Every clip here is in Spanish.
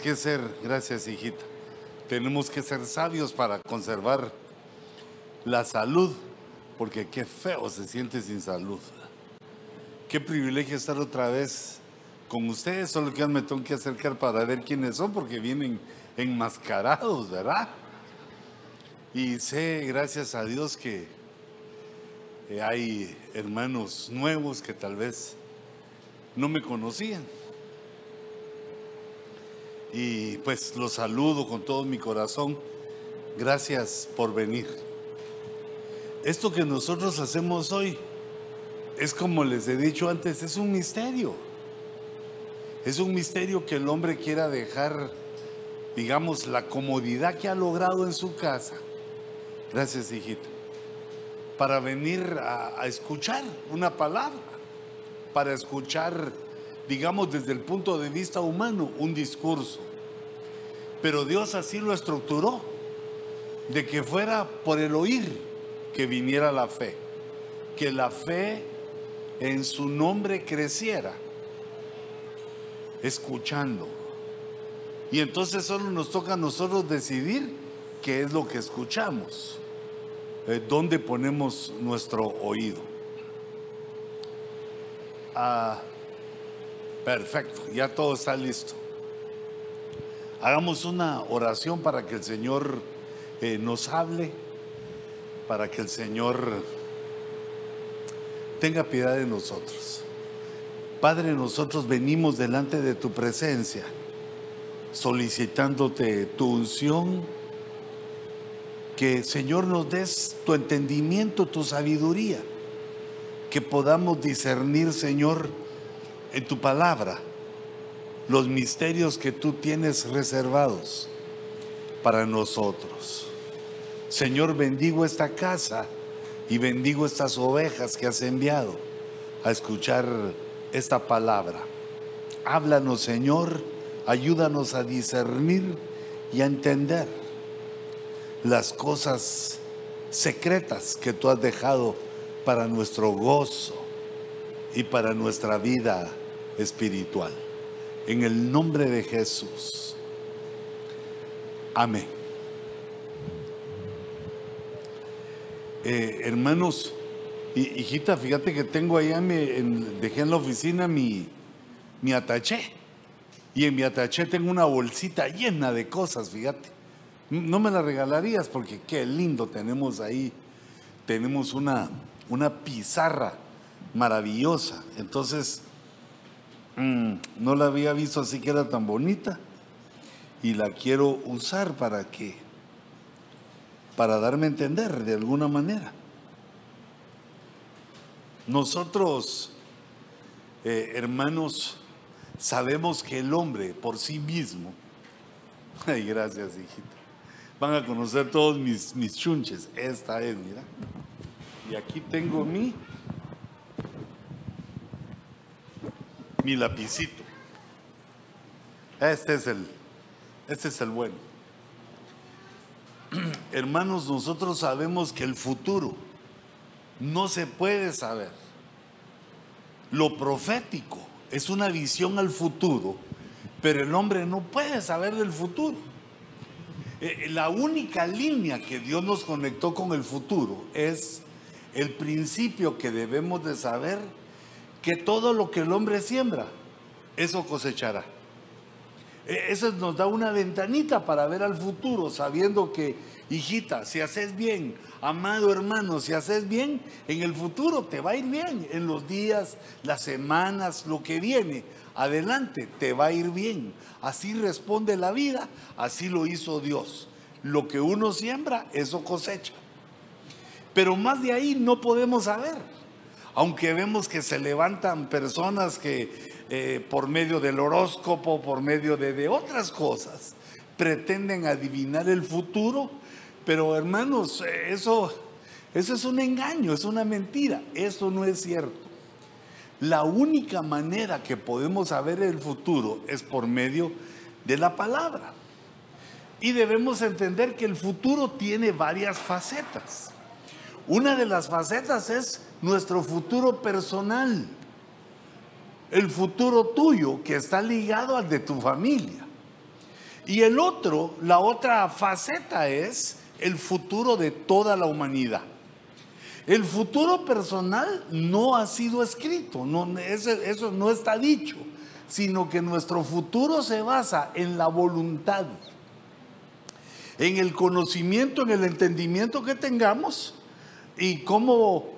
que ser, gracias hijita, tenemos que ser sabios para conservar la salud, porque qué feo se siente sin salud. Qué privilegio estar otra vez con ustedes, solo que me tengo que acercar para ver quiénes son, porque vienen enmascarados, ¿verdad? Y sé, gracias a Dios, que hay hermanos nuevos que tal vez no me conocían. Y pues los saludo con todo mi corazón. Gracias por venir. Esto que nosotros hacemos hoy es, como les he dicho antes, es un misterio. Es un misterio que el hombre quiera dejar, digamos, la comodidad que ha logrado en su casa. Gracias, hijita. Para venir a escuchar una palabra, para escuchar, digamos, desde el punto de vista humano, un discurso. Pero Dios así lo estructuró, de que fuera por el oír que viniera la fe, que la fe en su nombre creciera, escuchando. Y entonces solo nos toca a nosotros decidir qué es lo que escuchamos, dónde ponemos nuestro oído. Perfecto, ya todo está listo. Hagamos una oración para que el Señor nos hable, para que el Señor tenga piedad de nosotros. Padre, nosotros venimos delante de tu presencia, solicitándote tu unción, que Señor nos des tu entendimiento, tu sabiduría, que podamos discernir, Señor, en tu palabra, los misterios que tú tienes reservados para nosotros. Señor, bendigo esta casa y bendigo estas ovejas que has enviado a escuchar esta palabra. Háblanos, Señor, ayúdanos a discernir y a entender las cosas secretas que tú has dejado para nuestro gozo y para nuestra vida espiritual. En el nombre de Jesús. Amén. Hermanos, hijita, fíjate que tengo allá, dejé en la oficina mi ataché. Y en mi ataché tengo una bolsita llena de cosas, fíjate. No me la regalarías, porque qué lindo tenemos ahí. Tenemos una pizarra maravillosa. Entonces, no la había visto así que era tan bonita, y la quiero usar para darme a entender de alguna manera. Nosotros, hermanos, sabemos que el hombre por sí mismo, ay, gracias, hijita, van a conocer todos mis chunches. Esta es, mira, y aquí tengo mi lapicito. Este es el bueno. Hermanos, nosotros sabemos que el futuro no se puede saber. Lo profético es una visión al futuro, pero el hombre no puede saber del futuro. La única línea que Dios nos conectó con el futuro es el principio que debemos de saber, que todo lo que el hombre siembra, eso cosechará. Eso nos da una ventanita para ver al futuro, sabiendo que, hijita, si haces bien, amado hermano, si haces bien, en el futuro te va a ir bien. En los días, las semanas, lo que viene adelante, te va a ir bien. Así responde la vida, así lo hizo Dios. Lo que uno siembra, eso cosecha. Pero más de ahí no podemos saber. Aunque vemos que se levantan personas que por medio del horóscopo, por medio de otras cosas, pretenden adivinar el futuro. Pero hermanos, eso es un engaño, es una mentira. Eso no es cierto. La única manera que podemos saber el futuro es por medio de la palabra. Y debemos entender que el futuro tiene varias facetas. Una de las facetas es nuestro futuro personal, el futuro tuyo, que está ligado al de tu familia. Y la otra faceta es el futuro de toda la humanidad. El futuro personal no ha sido escrito, eso no está dicho, sino que nuestro futuro se basa en la voluntad, en el conocimiento, en el entendimiento que tengamos y cómo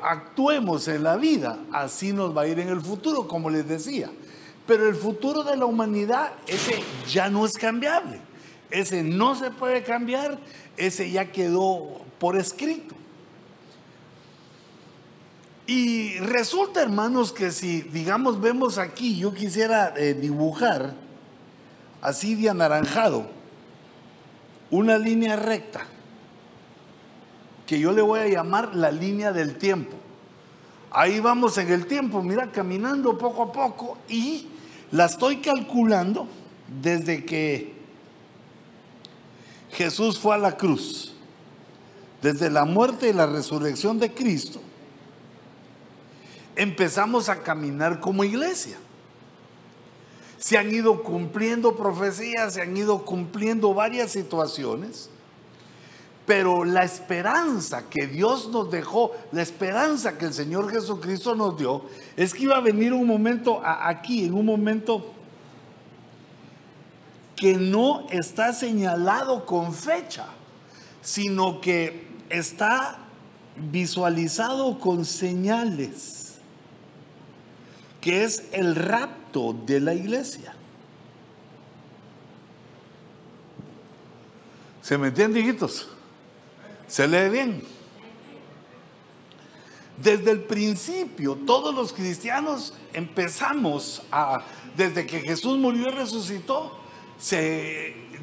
actuemos en la vida. Así nos va a ir en el futuro, como les decía. Pero el futuro de la humanidad, ese ya no es cambiable, ese no se puede cambiar, ese ya quedó por escrito. Y resulta, hermanos, que si, digamos, vemos aquí, yo quisiera dibujar así de anaranjado una línea recta, que yo le voy a llamar la línea del tiempo. Ahí vamos en el tiempo, mira, caminando poco a poco, y la estoy calculando desde que Jesús fue a la cruz, desde la muerte y la resurrección de Cristo. Empezamos a caminar como iglesia. Se han ido cumpliendo profecías, se han ido cumpliendo varias situaciones, pero la esperanza que Dios nos dejó, la esperanza que el Señor Jesucristo nos dio, es que iba a venir un momento aquí, en un momento que no está señalado con fecha, sino que está visualizado con señales, que es el rapto de la iglesia. ¿Se me entiende, hijitos? ¿Se lee bien? Desde el principio, todos los cristianos empezamos desde que Jesús murió y resucitó,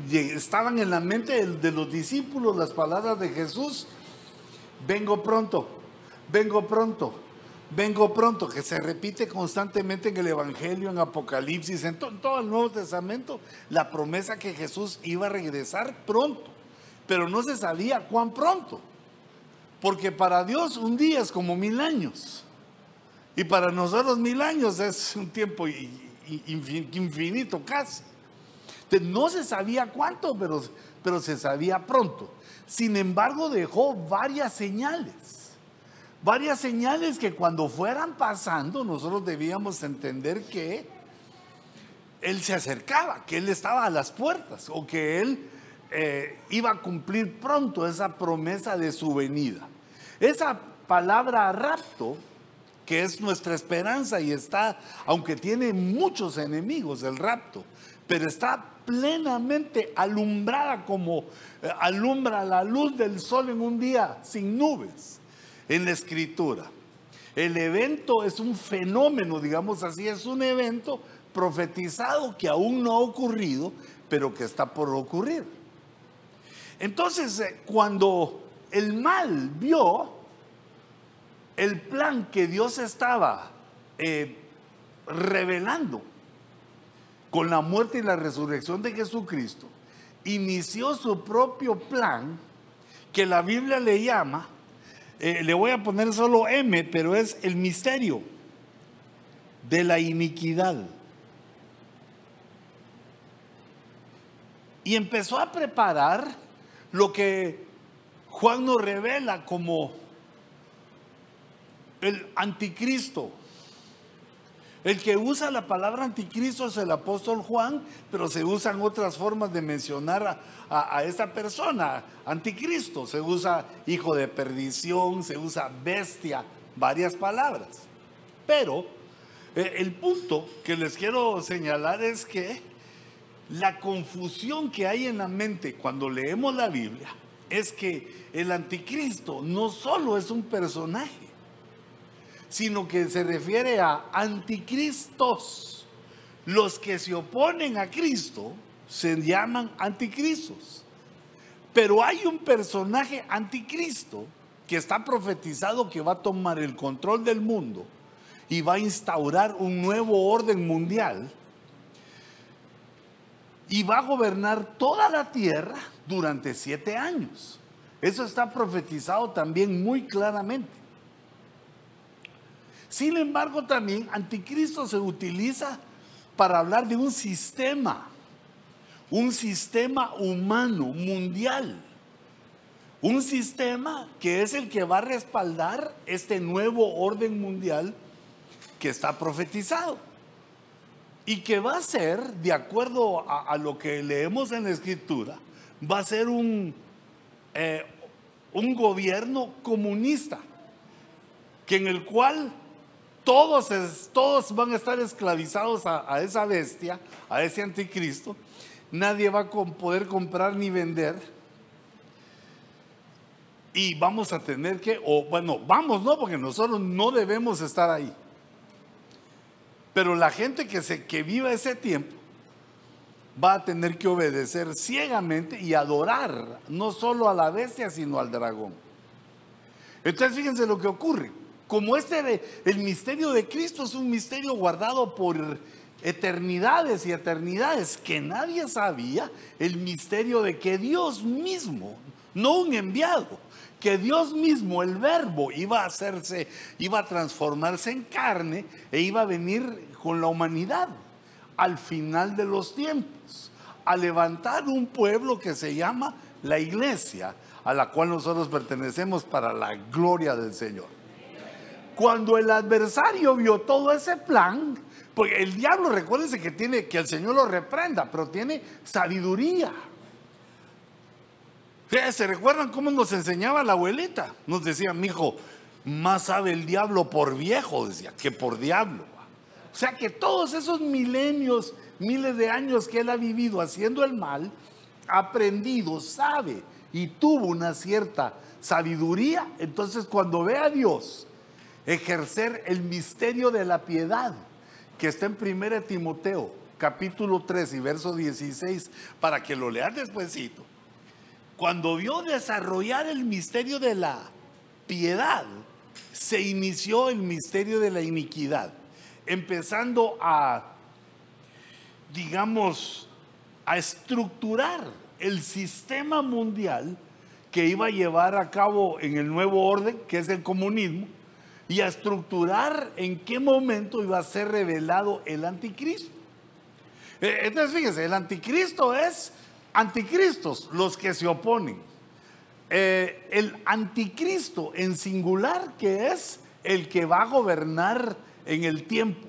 estaban en la mente de los discípulos las palabras de Jesús: vengo pronto, vengo pronto. Vengo pronto, que se repite constantemente en el Evangelio, en Apocalipsis, en todo el Nuevo Testamento, la promesa que Jesús iba a regresar pronto, pero no se sabía cuán pronto, porque para Dios un día es como 1000 años, y para nosotros 1000 años es un tiempo infinito casi. Entonces, no se sabía cuánto, pero se sabía pronto. Sin embargo, dejó varias señales que cuando fueran pasando nosotros debíamos entender que Él se acercaba, que Él estaba a las puertas, o que Él iba a cumplir pronto esa promesa de su venida. Esa palabra rapto, que es nuestra esperanza, y está, aunque tiene muchos enemigos el rapto, pero está plenamente alumbrada como alumbra la luz del sol en un día sin nubes en la Escritura. El evento es un fenómeno, digamos así, es un evento profetizado que aún no ha ocurrido, pero que está por ocurrir. Entonces, cuando el mal vio el plan que Dios estaba revelando con la muerte y la resurrección de Jesucristo, inició su propio plan, que la Biblia le llama, le voy a poner solo M, pero es el misterio de la iniquidad. Y empezó a preparar lo que Juan nos revela como el anticristo. El que usa la palabra anticristo es el apóstol Juan, pero se usan otras formas de mencionar a esta persona. Anticristo, se usa hijo de perdición, se usa bestia, varias palabras. Pero el punto que les quiero señalar es que la confusión que hay en la mente cuando leemos la Biblia es que el anticristo no solo es un personaje, sino que se refiere a anticristos. Los que se oponen a Cristo se llaman anticristos. Pero hay un personaje anticristo que está profetizado que va a tomar el control del mundo y va a instaurar un nuevo orden mundial y va a gobernar toda la tierra durante 7 años. Eso está profetizado también muy claramente. Sin embargo, también anticristo se utiliza para hablar de un sistema un sistema humano mundial, un sistema que es el que va a respaldar este nuevo orden mundial que está profetizado y que va a ser, de acuerdo a lo que leemos en la Escritura, va a ser un gobierno comunista, que en el cual todos van a estar esclavizados a esa bestia, a ese anticristo. Nadie va a poder comprar ni vender. Y vamos a tener que, no, porque nosotros no debemos estar ahí. Pero la gente que viva ese tiempo va a tener que obedecer ciegamente y adorar no solo a la bestia, sino al dragón. Entonces fíjense lo que ocurre. Como el misterio de Cristo es un misterio guardado por eternidades y eternidades, que nadie sabía el misterio de que Dios mismo, no un enviado, que Dios mismo, el Verbo, iba a transformarse en carne e iba a venir con la humanidad al final de los tiempos, a levantar un pueblo que se llama la Iglesia, a la cual nosotros pertenecemos para la gloria del Señor. Cuando el adversario vio todo ese plan, porque el diablo, recuérdense que el Señor lo reprenda, pero tiene sabiduría. ¿Se recuerdan cómo nos enseñaba la abuelita? Nos decía: mijo, más sabe el diablo por viejo, decía, que por diablo. O sea que todos esos milenios, miles de años que él ha vivido haciendo el mal, ha aprendido, sabe y tuvo una cierta sabiduría. Entonces, cuando ve a Dios ejercer el misterio de la piedad, que está en 1 Timoteo capítulo 3 y verso 16, para que lo lean despuesito. Cuando vio desarrollar el misterio de la piedad, se inició el misterio de la iniquidad, empezando a estructurar el sistema mundial que iba a llevar a cabo en el nuevo orden, que es el comunismo, y a estructurar en qué momento iba a ser revelado el anticristo. Entonces fíjense, el anticristo es anticristos, los que se oponen. El anticristo en singular, que es el que va a gobernar en el tiempo.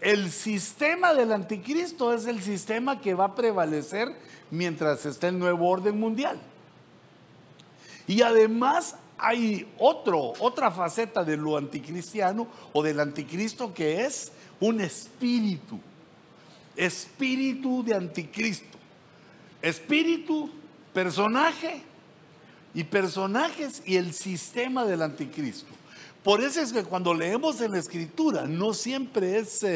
El sistema del anticristo es el sistema que va a prevalecer mientras esté el nuevo orden mundial. Y además hay otra faceta de lo anticristiano o del anticristo, que es un espíritu de anticristo. Espíritu, personaje y personajes y el sistema del anticristo. Por eso es que cuando leemos en la Escritura no siempre es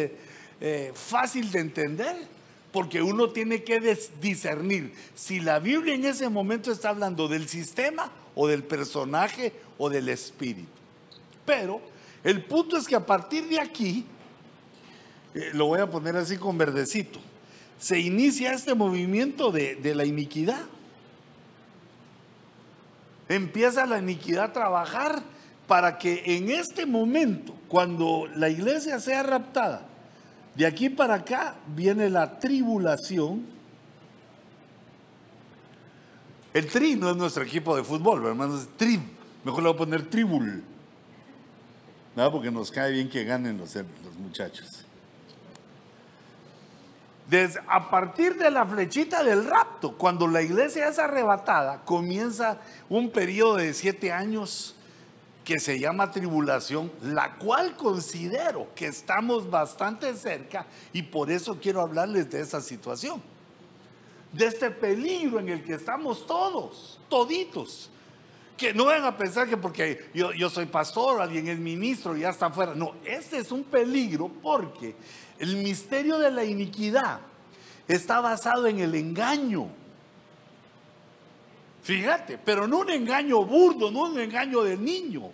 fácil de entender, porque uno tiene que discernir si la Biblia en ese momento está hablando del sistema o del personaje o del espíritu. Pero el punto es que a partir de aquí, lo voy a poner así con verdecito, se inicia este movimiento de la iniquidad. Empieza la iniquidad a trabajar para que en este momento, cuando la iglesia sea raptada, de aquí para acá viene la tribulación. El tri no es nuestro equipo de fútbol, hermanos, es trib. Mejor le voy a poner tribul, ¿no? Porque nos cae bien que ganen los muchachos. A partir de la flechita del rapto, cuando la iglesia es arrebatada, comienza un periodo de 7 años que se llama tribulación, la cual considero que estamos bastante cerca, y por eso quiero hablarles de esa situación, de este peligro en el que estamos toditos. Que no vayan a pensar que porque yo soy pastor, alguien es ministro y ya está afuera. No, este es un peligro porque el misterio de la iniquidad está basado en el engaño. Fíjate, pero no un engaño burdo, no un engaño de niño.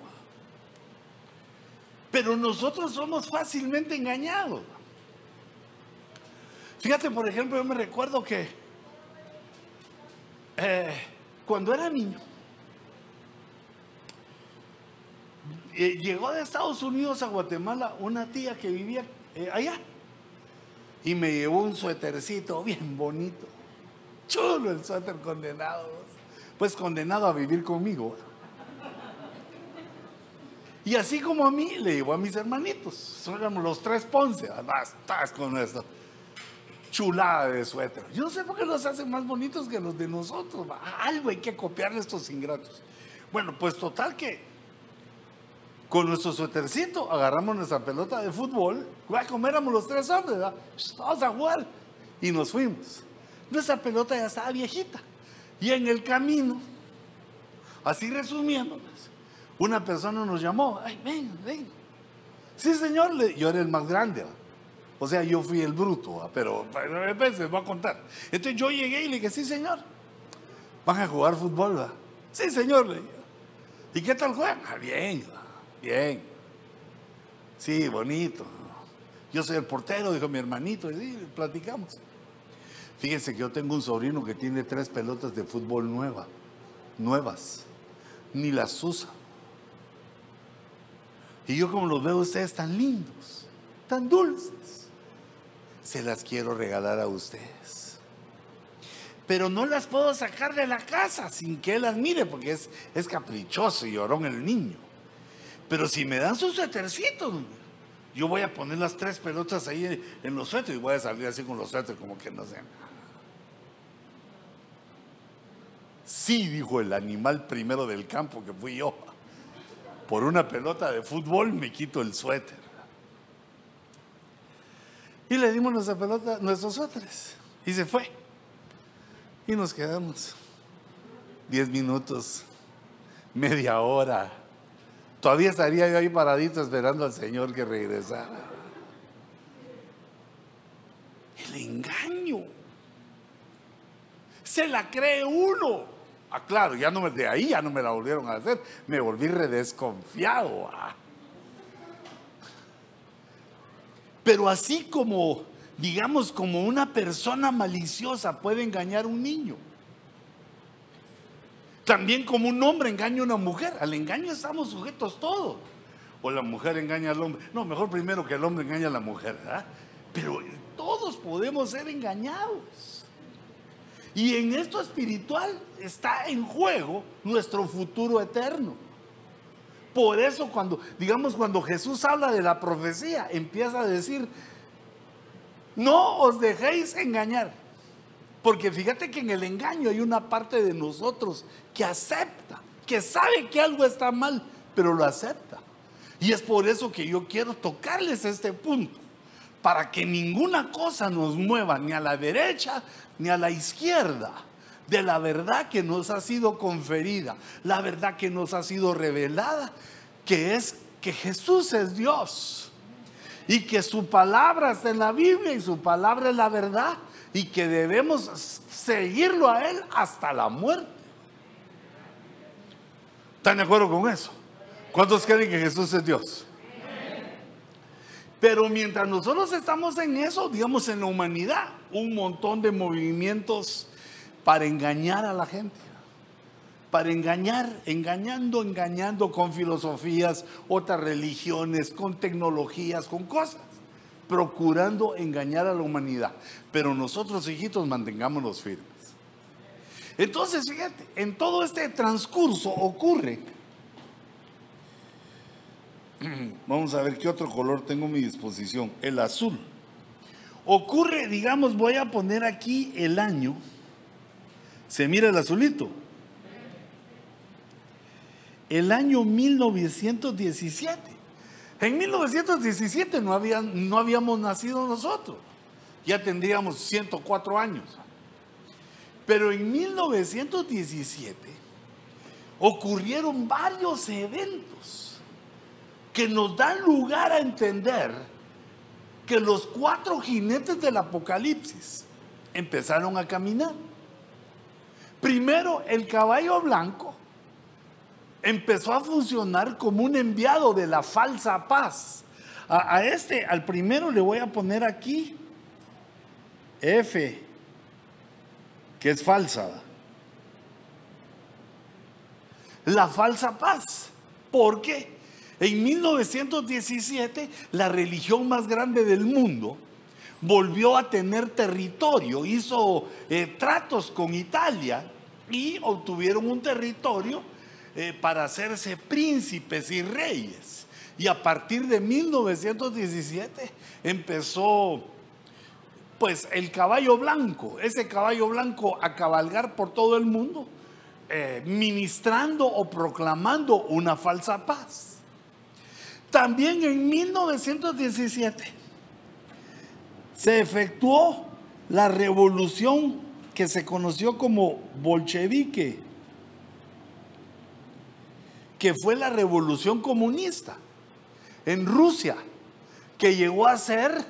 Pero nosotros somos fácilmente engañados. Fíjate, por ejemplo, yo me recuerdo que cuando era niño, llegó de Estados Unidos a Guatemala una tía que vivía allá y me llevó un suétercito bien bonito. chulo el suéter, condenado. Pues condenado a vivir conmigo. Y así como a mí, le llevo a mis hermanitos. Éramos los 3 Ponce. Estás con esto. Chulada de suéter. Yo no sé por qué los hacen más bonitos que los de nosotros. Algo hay que copiarle a estos ingratos. Bueno, pues total que con nuestro suétercito agarramos nuestra pelota de fútbol. Como éramos los 3 hombres, ¿verdad? Vamos a jugar. Y nos fuimos. Nuestra pelota ya estaba viejita. Y en el camino, así resumiéndoles, una persona nos llamó. Ay, ven, ven. Sí, señor. Yo era el más grande, ¿verdad? O sea, yo fui el bruto, ¿verdad? Pero a veces voy a contar. Entonces yo llegué y le dije, sí, señor. ¿Van a jugar fútbol, verdad? Sí, señor, le dije. ¿Y qué tal juegan? Bien, bien. Sí, bonito. Yo soy el portero, dijo mi hermanito, y sí, platicamos. Fíjense que yo tengo un sobrino que tiene 3 pelotas de fútbol nuevas. Ni las usa. Y yo como los veo a ustedes tan lindos, tan dulces, se las quiero regalar a ustedes. Pero no las puedo sacar de la casa sin que él las mire, porque es caprichoso y llorón el niño. Pero si me dan sus suétercitos, yo voy a poner las 3 pelotas ahí en los suéteres y voy a salir así con los suéteres como que no sé. Sí, dijo el animal primero del campo, que fui yo. Por una pelota de fútbol me quito el suéter. Y le dimos nuestra pelota, nuestros suéteres. Y se fue. Y nos quedamos 10 minutos, media hora. Todavía estaría yo ahí paradito esperando al Señor que regresara. El engaño. Se la cree uno. Claro, de ahí ya no me la volvieron a hacer. Me volví redesconfiado. Pero así como, digamos, como una persona maliciosa puede engañar a un niño, también como un hombre engaña a una mujer. Al engaño estamos sujetos todos. O la mujer engaña al hombre. No, mejor primero que el hombre engaña a la mujer, ¿verdad? Pero todos podemos ser engañados. Y en esto espiritual está en juego nuestro futuro eterno. Por eso cuando Jesús habla de la profecía, empieza a decir, no os dejéis engañar. Porque fíjate que en el engaño hay una parte de nosotros que acepta, que sabe que algo está mal, pero lo acepta. Y es por eso que yo quiero tocarles este punto, para que ninguna cosa nos mueva ni a la derecha ni a la izquierda de la verdad que nos ha sido conferida, la verdad que nos ha sido revelada, que es que Jesús es Dios y que su palabra está en la Biblia y su palabra es la verdad y que debemos seguirlo a Él hasta la muerte. ¿Están de acuerdo con eso? ¿Cuántos creen que Jesús es Dios? Pero mientras nosotros estamos en eso, digamos, en la humanidad, un montón de movimientos para engañar a la gente, para engañando con filosofías, otras religiones, con tecnologías, con cosas, procurando engañar a la humanidad. Pero nosotros, hijitos, mantengámonos firmes. Entonces, fíjate, en todo este transcurso ocurre. Vamos a ver qué otro color tengo a mi disposición. El azul. Ocurre, digamos, voy a poner aquí el año. ¿Se mira el azulito? El año 1917. En 1917 no habíamos nacido nosotros. Ya tendríamos 104 años. Pero en 1917 ocurrieron varios eventos que nos dan lugar a entender que los 4 jinetes del Apocalipsis empezaron a caminar. Primero, el caballo blanco empezó a funcionar como un enviado de la falsa paz. Al primero le voy a poner aquí F, que es falsa. La falsa paz. ¿Por qué? En 1917, la religión más grande del mundo volvió a tener territorio, hizo tratos con Italia y obtuvieron un territorio para hacerse príncipes y reyes. Y a partir de 1917 empezó pues el caballo blanco, ese caballo blanco a cabalgar por todo el mundo, ministrando o proclamando una falsa paz. También en 1917 se efectuó la revolución que se conoció como bolchevique, que fue la revolución comunista en Rusia, que llegó a ser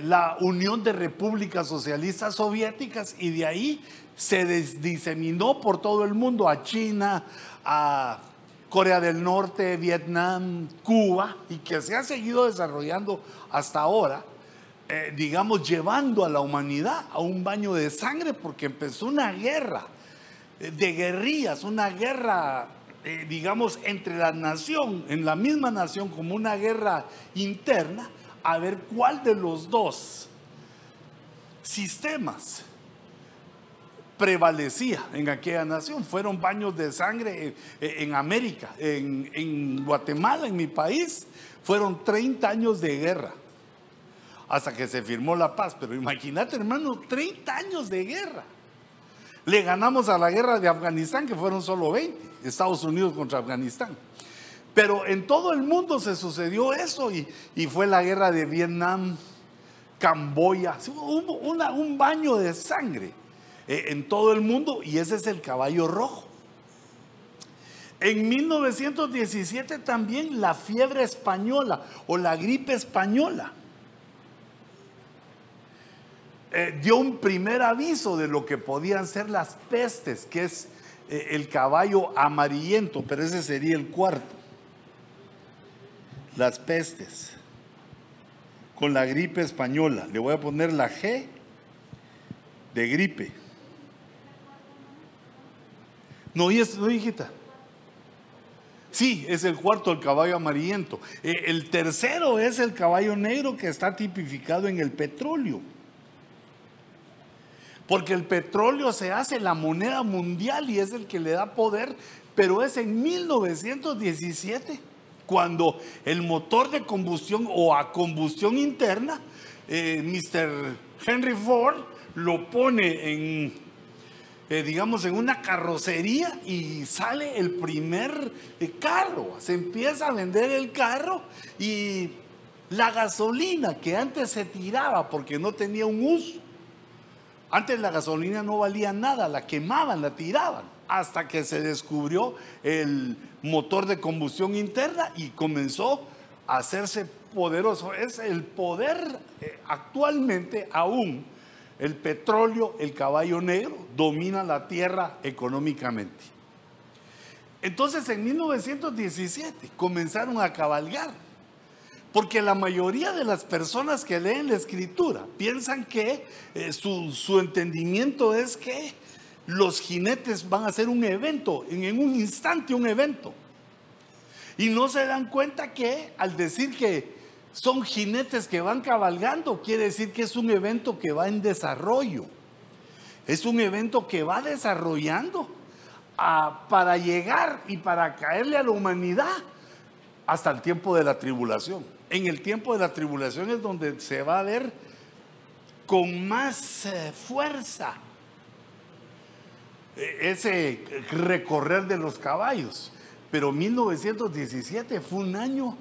la Unión de Repúblicas Socialistas Soviéticas, y de ahí se diseminó por todo el mundo, a China, a Corea del Norte, Vietnam, Cuba, y que se ha seguido desarrollando hasta ahora, digamos, llevando a la humanidad a un baño de sangre, porque empezó una guerra de guerrillas, una guerra digamos, entre la nación, en la misma nación, como una guerra interna, a ver cuál de los dos sistemas prevalecía en aquella nación. Fueron baños de sangre en América, en Guatemala, en mi país, fueron 30 años de guerra, hasta que se firmó la paz. Pero imagínate, hermano, 30 años de guerra. Le ganamos a la guerra de Afganistán, que fueron solo 20, Estados Unidos contra Afganistán. Pero en todo el mundo se sucedió eso, y fue la guerra de Vietnam, Camboya, hubo un baño de sangre en todo el mundo, y ese es el caballo rojo. En 1917 también la fiebre española o la gripe española dio un primer aviso de lo que podían ser las pestes, que es el caballo amarillento, pero ese sería el cuarto. Las pestes con la gripe española. Le voy a poner la G de gripe. No, hijita. Sí, es el cuarto, el caballo amarillento. El tercero es el caballo negro, que está tipificado en el petróleo. Porque el petróleo se hace la moneda mundial y es el que le da poder, pero es en 1917 cuando el motor de combustión o a combustión interna, Mr. Henry Ford lo pone digamos, en una carrocería, y sale el primer carro. Se empieza a vender el carro, y la gasolina que antes se tiraba porque no tenía un uso. Antes la gasolina no valía nada, la quemaban, la tiraban, hasta que se descubrió el motor de combustión interna y comenzó a hacerse poderoso. Es el poder actualmente aún. El petróleo, el caballo negro, domina la tierra económicamente. Entonces en 1917 comenzaron a cabalgar, porque la mayoría de las personas que leen la escritura piensan que su entendimiento es que los jinetes van a hacer un evento, en un instante un evento. Y no se dan cuenta que al decir que son jinetes que van cabalgando, quiere decir que es un evento que va en desarrollo. Es un evento que va desarrollando para llegar y para caerle a la humanidad hasta el tiempo de la tribulación. En el tiempo de la tribulación es donde se va a ver con más fuerza ese recorrer de los caballos. Pero 1917 fue un año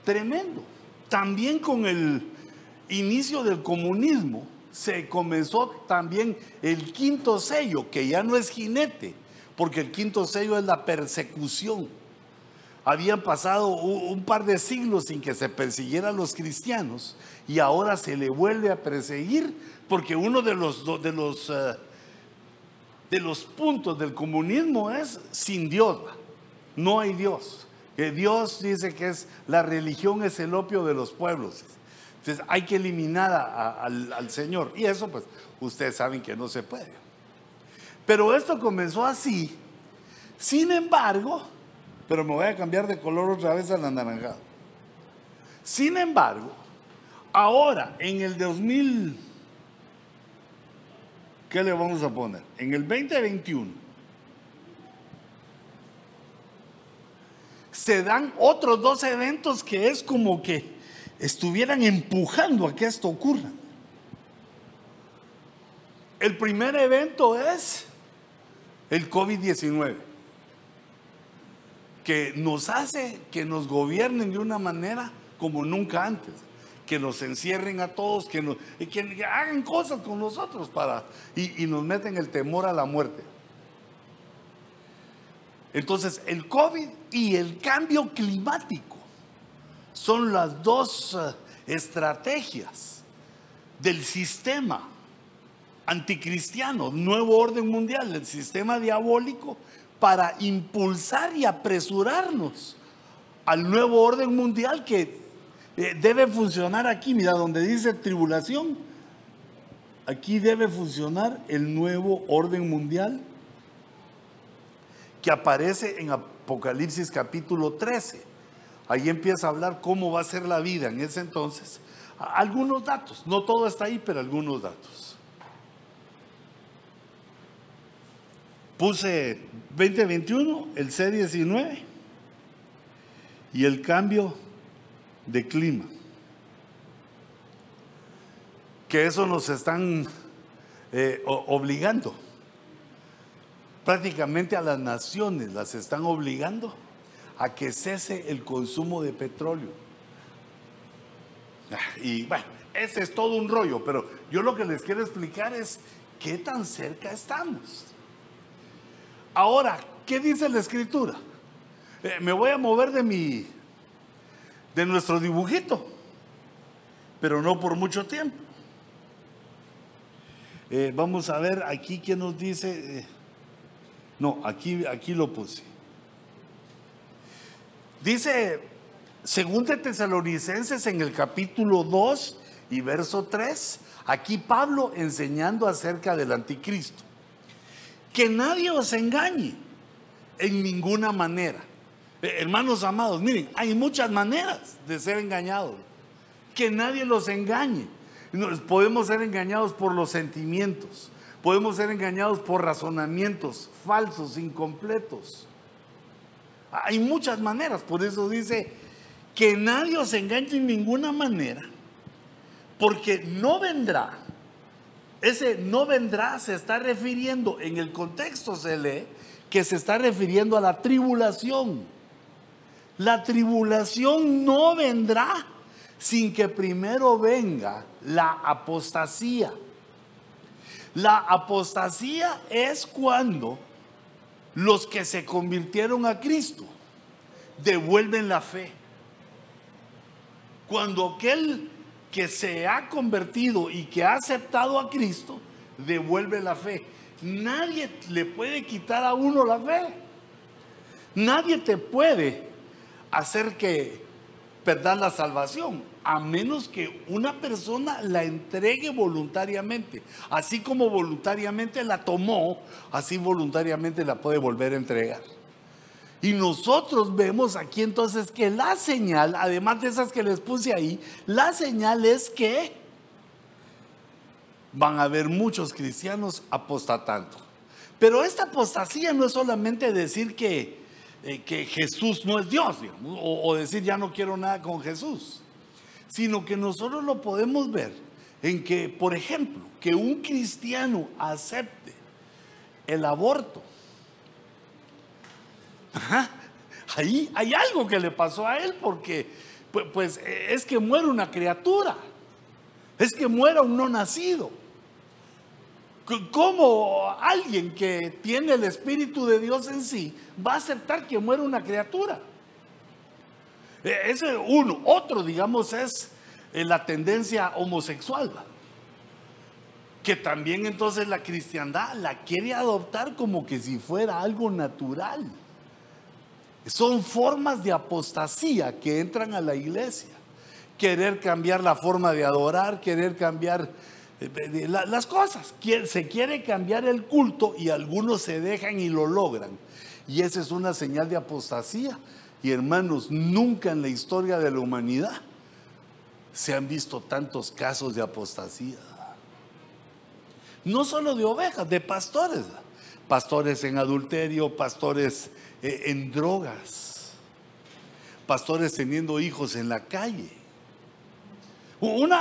tremendo. También con el inicio del comunismo se comenzó también el quinto sello, que ya no es jinete, porque el quinto sello es la persecución. Habían pasado un par de siglos sin que se persiguieran a los cristianos, y ahora se le vuelve a perseguir, porque uno de los puntos del comunismo es sin Dios. No hay Dios. Que Dios dice que la religión es el opio de los pueblos. Entonces hay que eliminar al Señor. Y eso pues ustedes saben que no se puede. Pero esto comenzó así. Sin embargo, pero me voy a cambiar de color otra vez al anaranjado. Sin embargo, Ahora, en el 2000, ¿qué le vamos a poner? En el 2021 se dan otros dos eventos que es como que estuvieran empujando a que esto ocurra. El primer evento es el COVID-19, que nos hace que nos gobiernen de una manera como nunca antes, que nos encierren a todos, que hagan cosas con nosotros y nos meten el temor a la muerte. Entonces, el COVID y el cambio climático son las dos estrategias del sistema anticristiano, nuevo orden mundial, el sistema diabólico, para impulsar y apresurarnos al nuevo orden mundial que debe funcionar aquí. Mira, donde dice tribulación, aquí debe funcionar el nuevo orden mundial que aparece en Apocalipsis capítulo 13. Ahí empieza a hablar cómo va a ser la vida en ese entonces. Algunos datos, no todo está ahí, pero algunos datos. Puse 2021, el C-19 y el cambio de clima. Que eso nos están obligando. Prácticamente a las naciones las están obligando a que cese el consumo de petróleo. Y bueno, ese es todo un rollo, pero yo lo que les quiero explicar es qué tan cerca estamos. Ahora, ¿qué dice la escritura? Me voy a mover de nuestro dibujito, pero no por mucho tiempo. Vamos a ver aquí qué nos dice. No, aquí lo puse. Dice 2 Tesalonicenses en el capítulo 2 y verso 3, aquí Pablo enseñando acerca del anticristo. Que nadie os engañe en ninguna manera. Hermanos amados, miren, hay muchas maneras de ser engañados. Que nadie los engañe. Podemos ser engañados por los sentimientos. Podemos ser engañados por razonamientos falsos, incompletos. Hay muchas maneras, por eso dice que nadie os engañe en ninguna manera, porque no vendrá. Ese no vendrá se está refiriendo, en el contexto se lee, que se está refiriendo a la tribulación. La tribulación no vendrá sin que primero venga la apostasía. La apostasía es cuando los que se convirtieron a Cristo devuelven la fe. Cuando aquel que se ha convertido y que ha aceptado a Cristo devuelve la fe. Nadie le puede quitar a uno la fe. Nadie te puede hacer que perdas la salvación, a menos que una persona la entregue voluntariamente. Así como voluntariamente la tomó, así voluntariamente la puede volver a entregar. Y nosotros vemos aquí entonces que la señal, además de esas que les puse ahí, la señal es que van a haber muchos cristianos apostatando. Pero esta apostasía no es solamente decir que Jesús no es Dios, digamos, o decir ya no quiero nada con Jesús, sino que nosotros lo podemos ver en que, por ejemplo, que un cristiano acepte el aborto. Ahí hay algo que le pasó a él, porque pues es que muere una criatura, es que muera un no nacido. ¿Cómo alguien que tiene el Espíritu de Dios en sí va a aceptar que muera una criatura? Ese uno. Otro, digamos, es la tendencia homosexual, que también entonces la cristiandad la quiere adoptar como que si fuera algo natural. Son formas de apostasía que entran a la iglesia. Querer cambiar la forma de adorar, querer cambiar las cosas. Se quiere cambiar el culto y algunos se dejan y lo logran. Y esa es una señal de apostasía. Y hermanos, nunca en la historia de la humanidad se han visto tantos casos de apostasía. No solo de ovejas, de pastores. Pastores en adulterio, pastores en drogas, pastores teniendo hijos en la calle. Un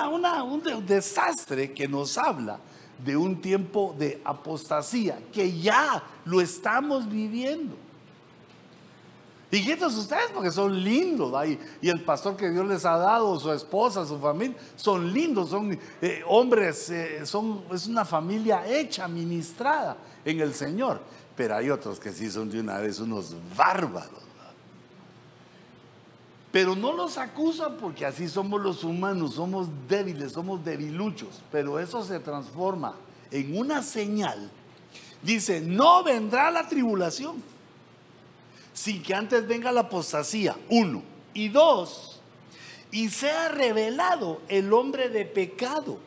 desastre que nos habla de un tiempo de apostasía que ya lo estamos viviendo. Hijitos, ustedes porque son lindos, ¿verdad? Y el pastor que Dios les ha dado, su esposa, su familia, son lindos, son hombres, es una familia hecha, ministrada en el Señor. Pero hay otros que sí son de una vez unos bárbaros, ¿verdad? Pero no los acusan porque así somos los humanos, somos débiles, somos debiluchos. Pero eso se transforma en una señal. Dice, no vendrá la tribulación sin que antes venga la apostasía, 1. Y 2, y sea revelado el hombre de pecado.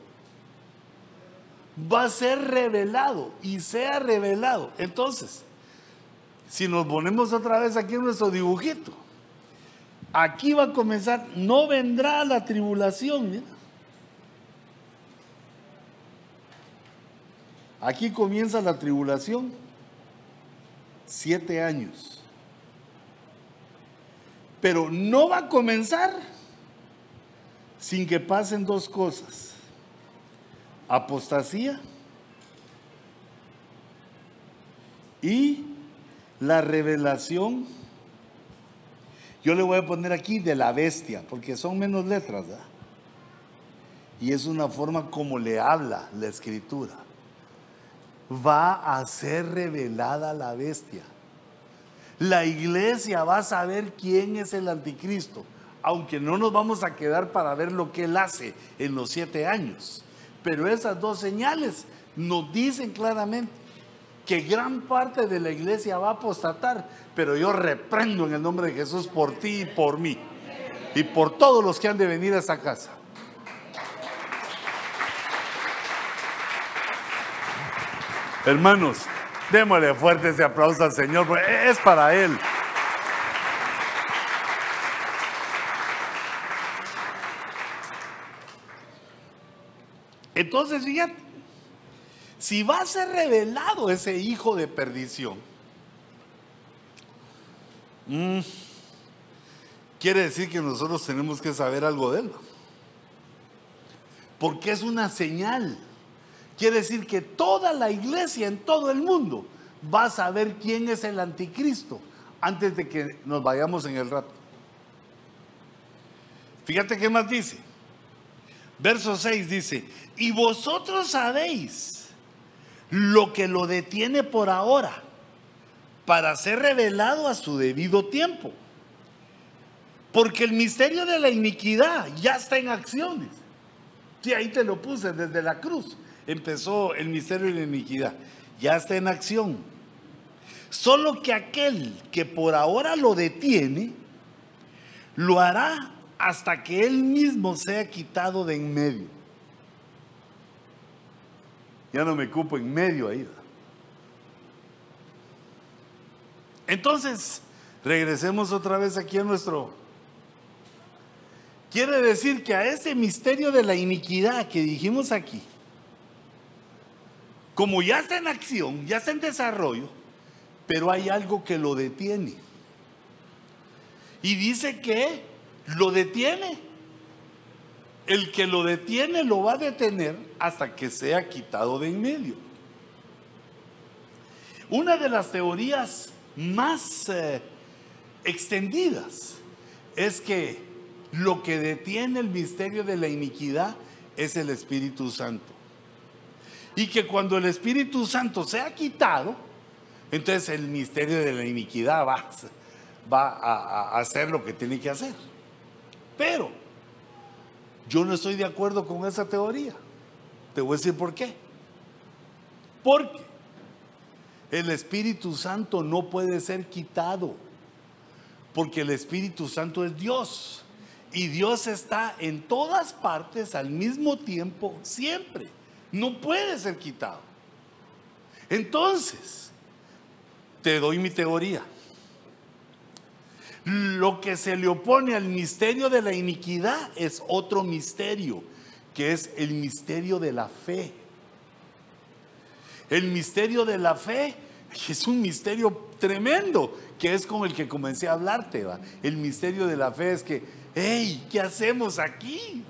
Va a ser revelado y sea revelado. Entonces, si nos ponemos otra vez aquí en nuestro dibujito, aquí va a comenzar, no vendrá la tribulación. Mira. Aquí comienza la tribulación, 7 años. Pero no va a comenzar sin que pasen 2 cosas: apostasía y la revelación. Yo le voy a poner aquí de la bestia, porque son menos letras, ¿verdad? Y es una forma como le habla la Escritura. Va a ser revelada la bestia. La iglesia va a saber quién es el anticristo, aunque no nos vamos a quedar para ver lo que él hace en los 7 años. Pero esas 2 señales nos dicen claramente que gran parte de la iglesia va a apostatar, pero yo reprendo en el nombre de Jesús por ti y por mí y por todos los que han de venir a esta casa. Hermanos, démosle fuerte ese aplauso al Señor, porque es para Él. Entonces, fíjate, si va a ser revelado ese hijo de perdición, quiere decir que nosotros tenemos que saber algo de él, porque es una señal. Quiere decir que toda la iglesia en todo el mundo va a saber quién es el anticristo antes de que nos vayamos en el rapto. Fíjate qué más dice. Verso 6 dice: y vosotros sabéis lo que lo detiene por ahora, para ser revelado a su debido tiempo. Porque el misterio de la iniquidad ya está en acciones. Sí, ahí te lo puse, desde la cruz empezó el misterio de la iniquidad. Ya está en acción. Solo que aquel que por ahora lo detiene, lo hará hasta que él mismo sea quitado de en medio. Ya no me cupo en medio ahí. Entonces, regresemos otra vez aquí a nuestro. Quiere decir que a ese misterio de la iniquidad que dijimos aquí, como ya está en acción, ya está en desarrollo, pero hay algo que lo detiene. Y dice que lo detiene. El que lo detiene lo va a detener hasta que sea quitado de en medio. Una de las teorías más extendidas es que lo que detiene el misterio de la iniquidad es el Espíritu Santo. Y que cuando el Espíritu Santo sea quitado, entonces el misterio de la iniquidad va a hacer lo que tiene que hacer. Pero yo no estoy de acuerdo con esa teoría. Te voy a decir por qué. Porque el Espíritu Santo no puede ser quitado, porque el Espíritu Santo es Dios, y Dios está en todas partes al mismo tiempo, siempre. No puede ser quitado. Entonces, te doy mi teoría. Lo que se le opone al misterio de la iniquidad es otro misterio, que es el misterio de la fe. El misterio de la fe es un misterio tremendo, que es con el que comencé a hablarte, ¿va? El misterio de la fe es que, hey, ¿qué hacemos aquí?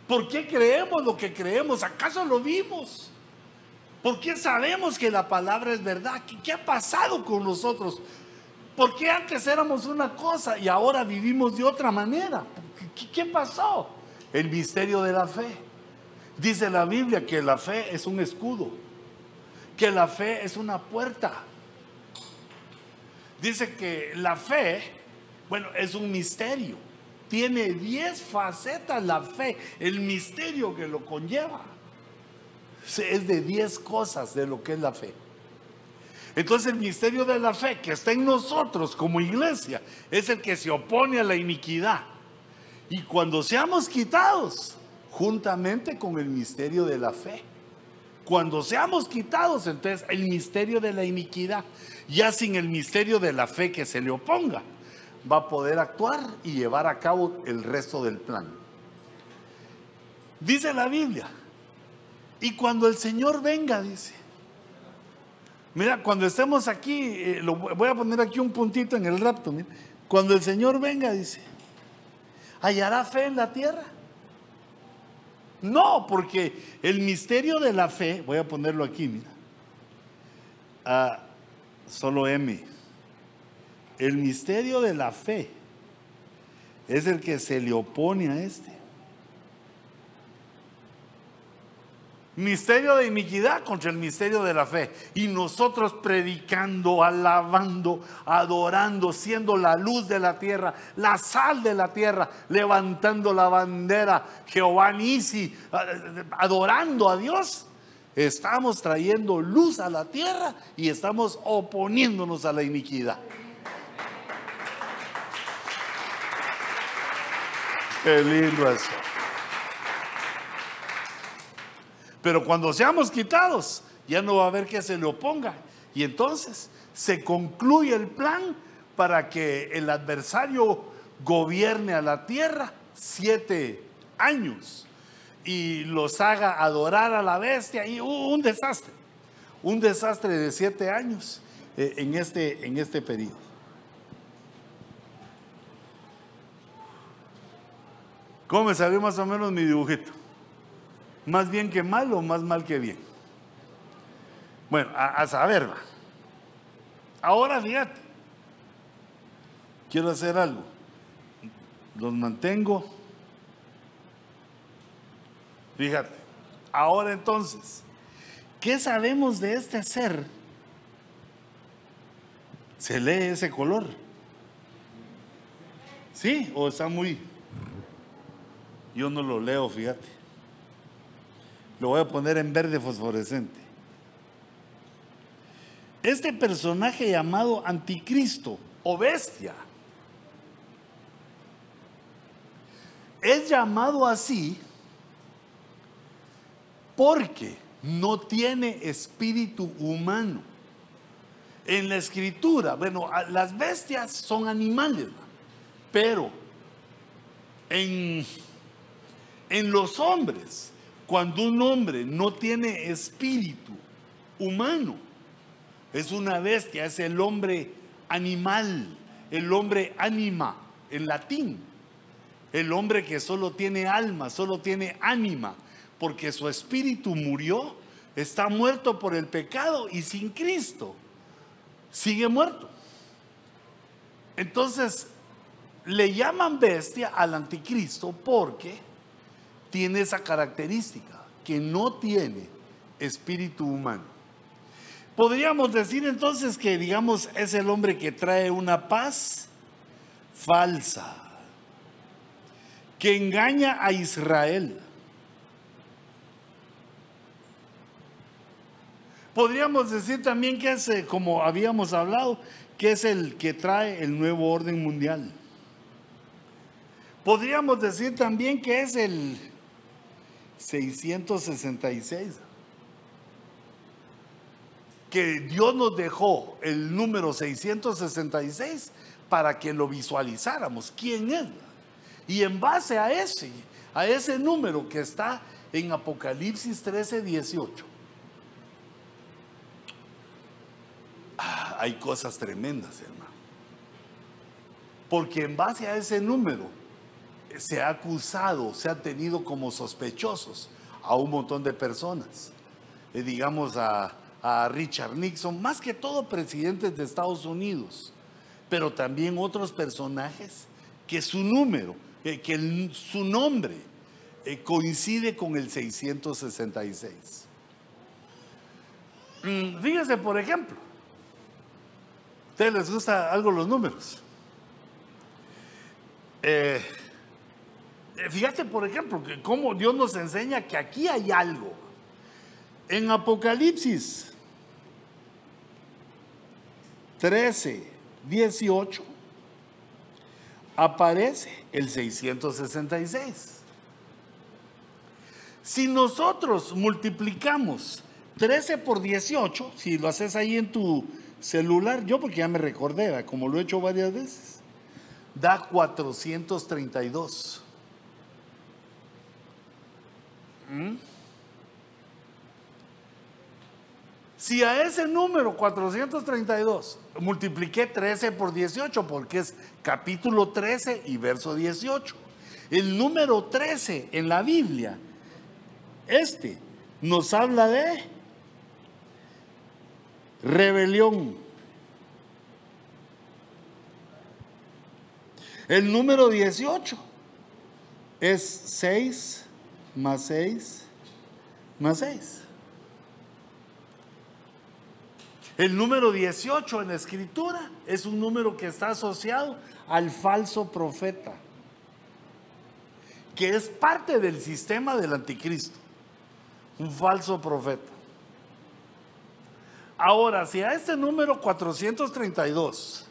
¿Por qué creemos lo que creemos? ¿Acaso lo vimos? ¿Por qué sabemos que la palabra es verdad? ¿Qué ha pasado con nosotros? ¿Por qué antes éramos una cosa y ahora vivimos de otra manera? ¿Qué pasó? El misterio de la fe. Dice la Biblia que la fe es un escudo, que la fe es una puerta. Dice que la fe, bueno, es un misterio. Tiene 10 facetas la fe, el misterio que lo conlleva. Es de 10 cosas de lo que es la fe. Entonces el misterio de la fe que está en nosotros como iglesia es el que se opone a la iniquidad. Y cuando seamos quitados, juntamente con el misterio de la fe, cuando seamos quitados, entonces el misterio de la iniquidad, ya sin el misterio de la fe que se le oponga, va a poder actuar y llevar a cabo el resto del plan. Dice la Biblia, y cuando el Señor venga, dice, mira, cuando estemos aquí, voy a poner aquí un puntito en el rapto, mira, cuando el Señor venga, dice, ¿hallará fe en la tierra? No, porque el misterio de la fe, voy a ponerlo aquí, mira, solo M, el misterio de la fe es el que se le opone a este. Misterio de iniquidad contra el misterio de la fe. Y nosotros predicando, alabando, adorando, siendo la luz de la tierra, la sal de la tierra, levantando la bandera, Jehová Nisi, adorando a Dios. Estamos trayendo luz a la tierra y estamos oponiéndonos a la iniquidad. Qué lindo eso. Pero cuando seamos quitados, ya no va a haber que se le oponga. Y entonces se concluye el plan para que el adversario gobierne a la tierra 7 años y los haga adorar a la bestia. Y un desastre de 7 años en este periodo. ¿Cómo me salió más o menos mi dibujito? ¿Más bien que mal o más mal que bien? Bueno, a saber, va. Ahora fíjate, quiero hacer algo. Los mantengo. Fíjate, ahora entonces, ¿qué sabemos de este ser? ¿Se lee ese color? ¿Sí? ¿O está muy...? Yo no lo leo, fíjate. Lo voy a poner en verde fosforescente. Este personaje llamado anticristo o bestia es llamado así porque no tiene espíritu humano. En la escritura, bueno, las bestias son animales, pero en los hombres, cuando un hombre no tiene espíritu humano, es una bestia, es el hombre animal, el hombre anima en latín, el hombre que solo tiene alma, solo tiene ánima, porque su espíritu murió, está muerto por el pecado y sin Cristo sigue muerto. Entonces le llaman bestia al anticristo porque tiene esa característica, que no tiene espíritu humano. Podríamos decir entonces que, digamos, es el hombre que trae una paz falsa, que engaña a Israel. Podríamos decir también que es, como habíamos hablado, que es el que trae el nuevo orden mundial. Podríamos decir también que es el 666. que Dios nos dejó el número 666 para que lo visualizáramos. ¿Quién es? Y en base a ese número que está en Apocalipsis 13:18, hay cosas tremendas, hermano. Porque en base a ese número se ha acusado, se ha tenido como sospechosos a un montón de personas. Digamos a Richard Nixon, más que todo presidentes de Estados Unidos, pero también otros personajes que su número, su nombre coincide con el 666. Fíjense, por ejemplo, ¿a ustedes les gusta algo los números? Fíjate, por ejemplo, que cómo Dios nos enseña que aquí hay algo. En Apocalipsis 13:18 aparece el 666. Si nosotros multiplicamos 13 por 18, si lo haces ahí en tu celular, yo porque ya me recordé, como lo he hecho varias veces, da 432. Si a ese número 432 multipliqué 13 por 18, porque es capítulo 13 y verso 18, el número 13 en la Biblia, nos habla de rebelión. El número 18 es 6 más 6 más 6. El número 18 en la Escritura es un número que está asociado al falso profeta, que es parte del sistema del anticristo, un falso profeta. Ahora, si a este número 432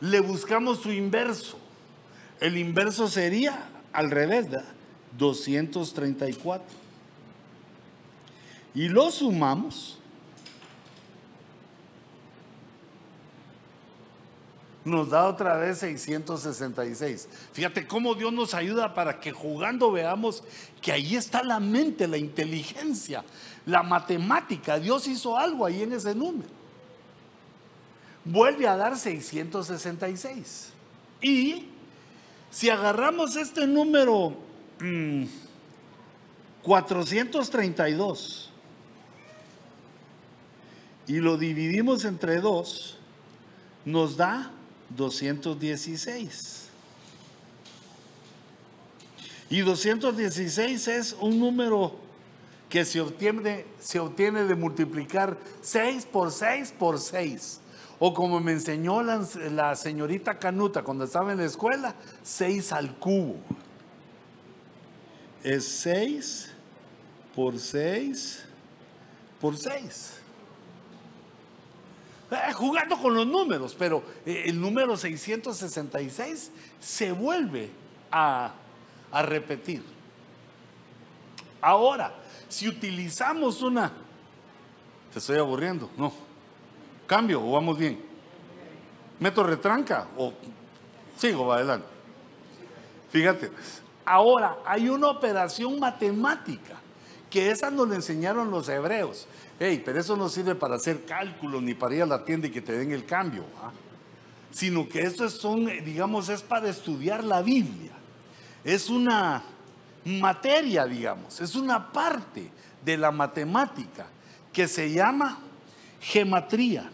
le buscamos su inverso, el inverso sería al revés, ¿verdad? 234. Y lo sumamos, nos da otra vez 666. Fíjate cómo Dios nos ayuda para que jugando veamos que ahí está la mente, la inteligencia, la matemática. Dios hizo algo ahí en ese número. Vuelve a dar 666. Y si agarramos este número 432 y lo dividimos entre 2, nos da 216. Y 216 es un número que se obtiene de multiplicar 6 por 6 por 6. O como me enseñó la señorita Canuta cuando estaba en la escuela, 6 al cubo. Es 6 por 6 por 6. Jugando con los números, pero el número 666 se vuelve a repetir. Ahora, si utilizamos ¿te estoy aburriendo? No. ¿Cambio o vamos bien? ¿Meto retranca o sigo adelante? Fíjate, ahora hay una operación matemática que esa nos la enseñaron los hebreos. Pero eso no sirve para hacer cálculos ni para ir a la tienda y que te den el cambio, ¿eh? Sino que esto es para estudiar la Biblia. Es una materia, es una parte de la matemática que se llama gematría.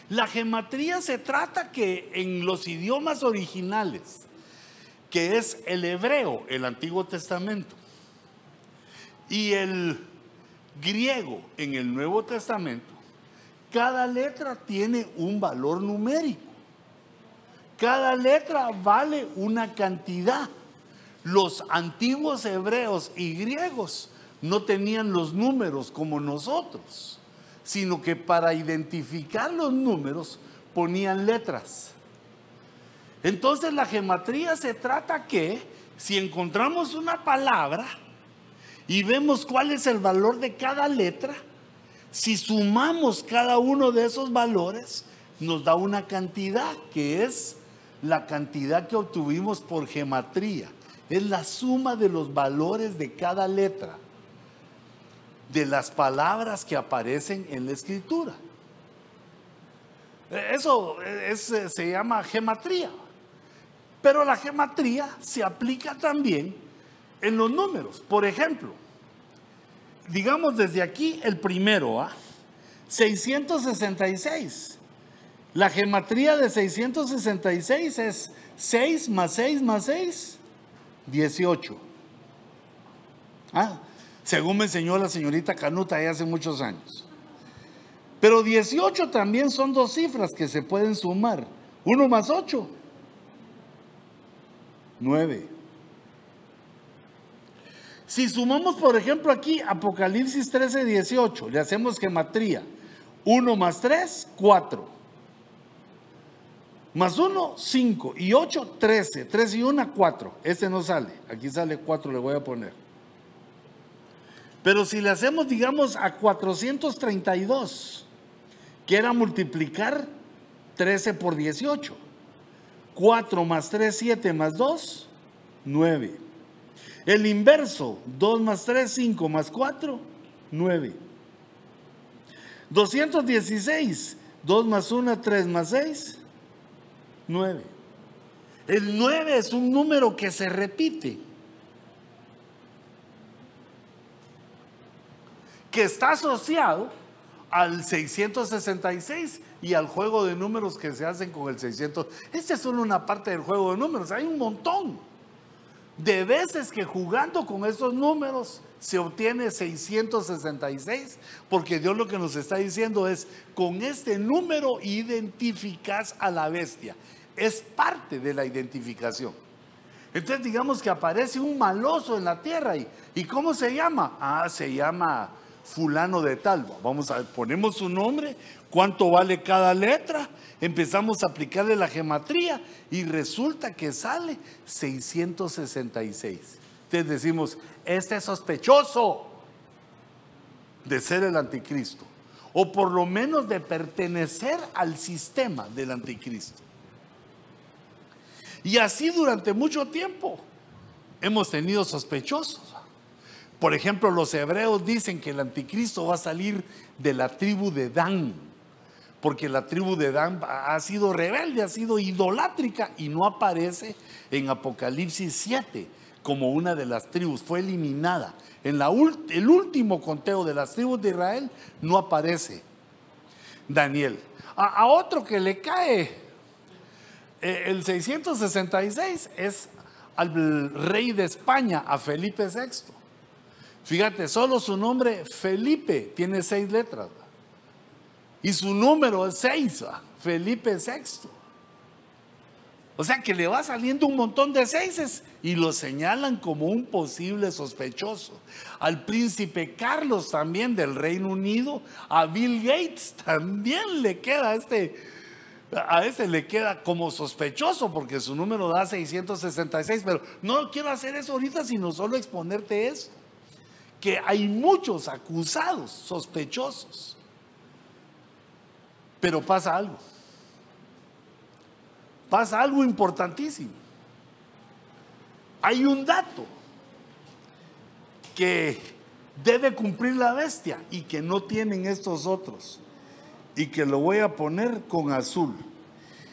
La gematría se trata que en los idiomas originales, que es el hebreo, el Antiguo Testamento, y el griego en el Nuevo Testamento, cada letra tiene un valor numérico. Cada letra vale una cantidad. Los antiguos hebreos y griegos no tenían los números como nosotros, sino que para identificar los números ponían letras. Entonces la gematría se trata que Si encontramos una palabra y vemos cuál es el valor de cada letra, si sumamos cada uno de esos valores, nos da una cantidad que es la cantidad que obtuvimos por gematría. Es la suma de los valores de cada letra, de las palabras que aparecen en la escritura. Eso se llama gematría. Pero la gematría se aplica también en los números. Por ejemplo, digamos desde aquí el primero, 666. La gematría de 666 es 6 más 6 más 6, 18. Según me enseñó la señorita Canuta hace muchos años. Pero 18 también son dos cifras que se pueden sumar. 1 más 8, 9. Si sumamos, por ejemplo, aquí Apocalipsis 13, 18, le hacemos gematría. 1 más 3, 4. Más 1, 5. Y 8, 13. 3 y 1, 4. Este no sale. Aquí sale 4, le voy a poner. Pero si le hacemos, digamos, a 432, que era multiplicar 13 por 18. 4 más 3, 7 más 2, 9. El inverso, 2 más 3, 5 más 4, 9. 216, 2 más 1, 3 más 6, 9. El 9 es un número que se repite, que está asociado al 666 y al juego de números que se hacen con el 600. Esta es solo una parte del juego de números. Hay un montón de veces que jugando con esos números se obtiene 666, porque Dios lo que nos está diciendo es: con este número identificas a la bestia. Es parte de la identificación. Entonces digamos que aparece un maloso en la tierra. ¿Y cómo se llama? Se llama fulano de tal. Vamos a ver, ponemos su nombre, cuánto vale cada letra, empezamos a aplicarle la gematría y resulta que sale 666. Entonces decimos: este es sospechoso de ser el anticristo, o por lo menos de pertenecer al sistema del anticristo. Y así durante mucho tiempo hemos tenido sospechosos. Por ejemplo, los hebreos dicen que el anticristo va a salir de la tribu de Dan, porque la tribu de Dan ha sido rebelde, ha sido idolátrica y no aparece en Apocalipsis 7 como una de las tribus, fue eliminada. En el último conteo de las tribus de Israel no aparece Daniel. A otro que le cae el 666 es al rey de España, a Felipe VI. Fíjate, solo su nombre Felipe tiene 6 letras y su número es 6, Felipe VI. O sea que le va saliendo un montón de 6 y lo señalan como un posible sospechoso. Al príncipe Carlos también del Reino Unido, a Bill Gates también le queda a ese le queda como sospechoso porque su número da 666, pero no quiero hacer eso ahorita, sino solo exponerte eso, que hay muchos acusados, sospechosos. Pero pasa algo importantísimo. Hay un dato que debe cumplir la bestia y que no tienen estos otros, y que lo voy a poner con azul,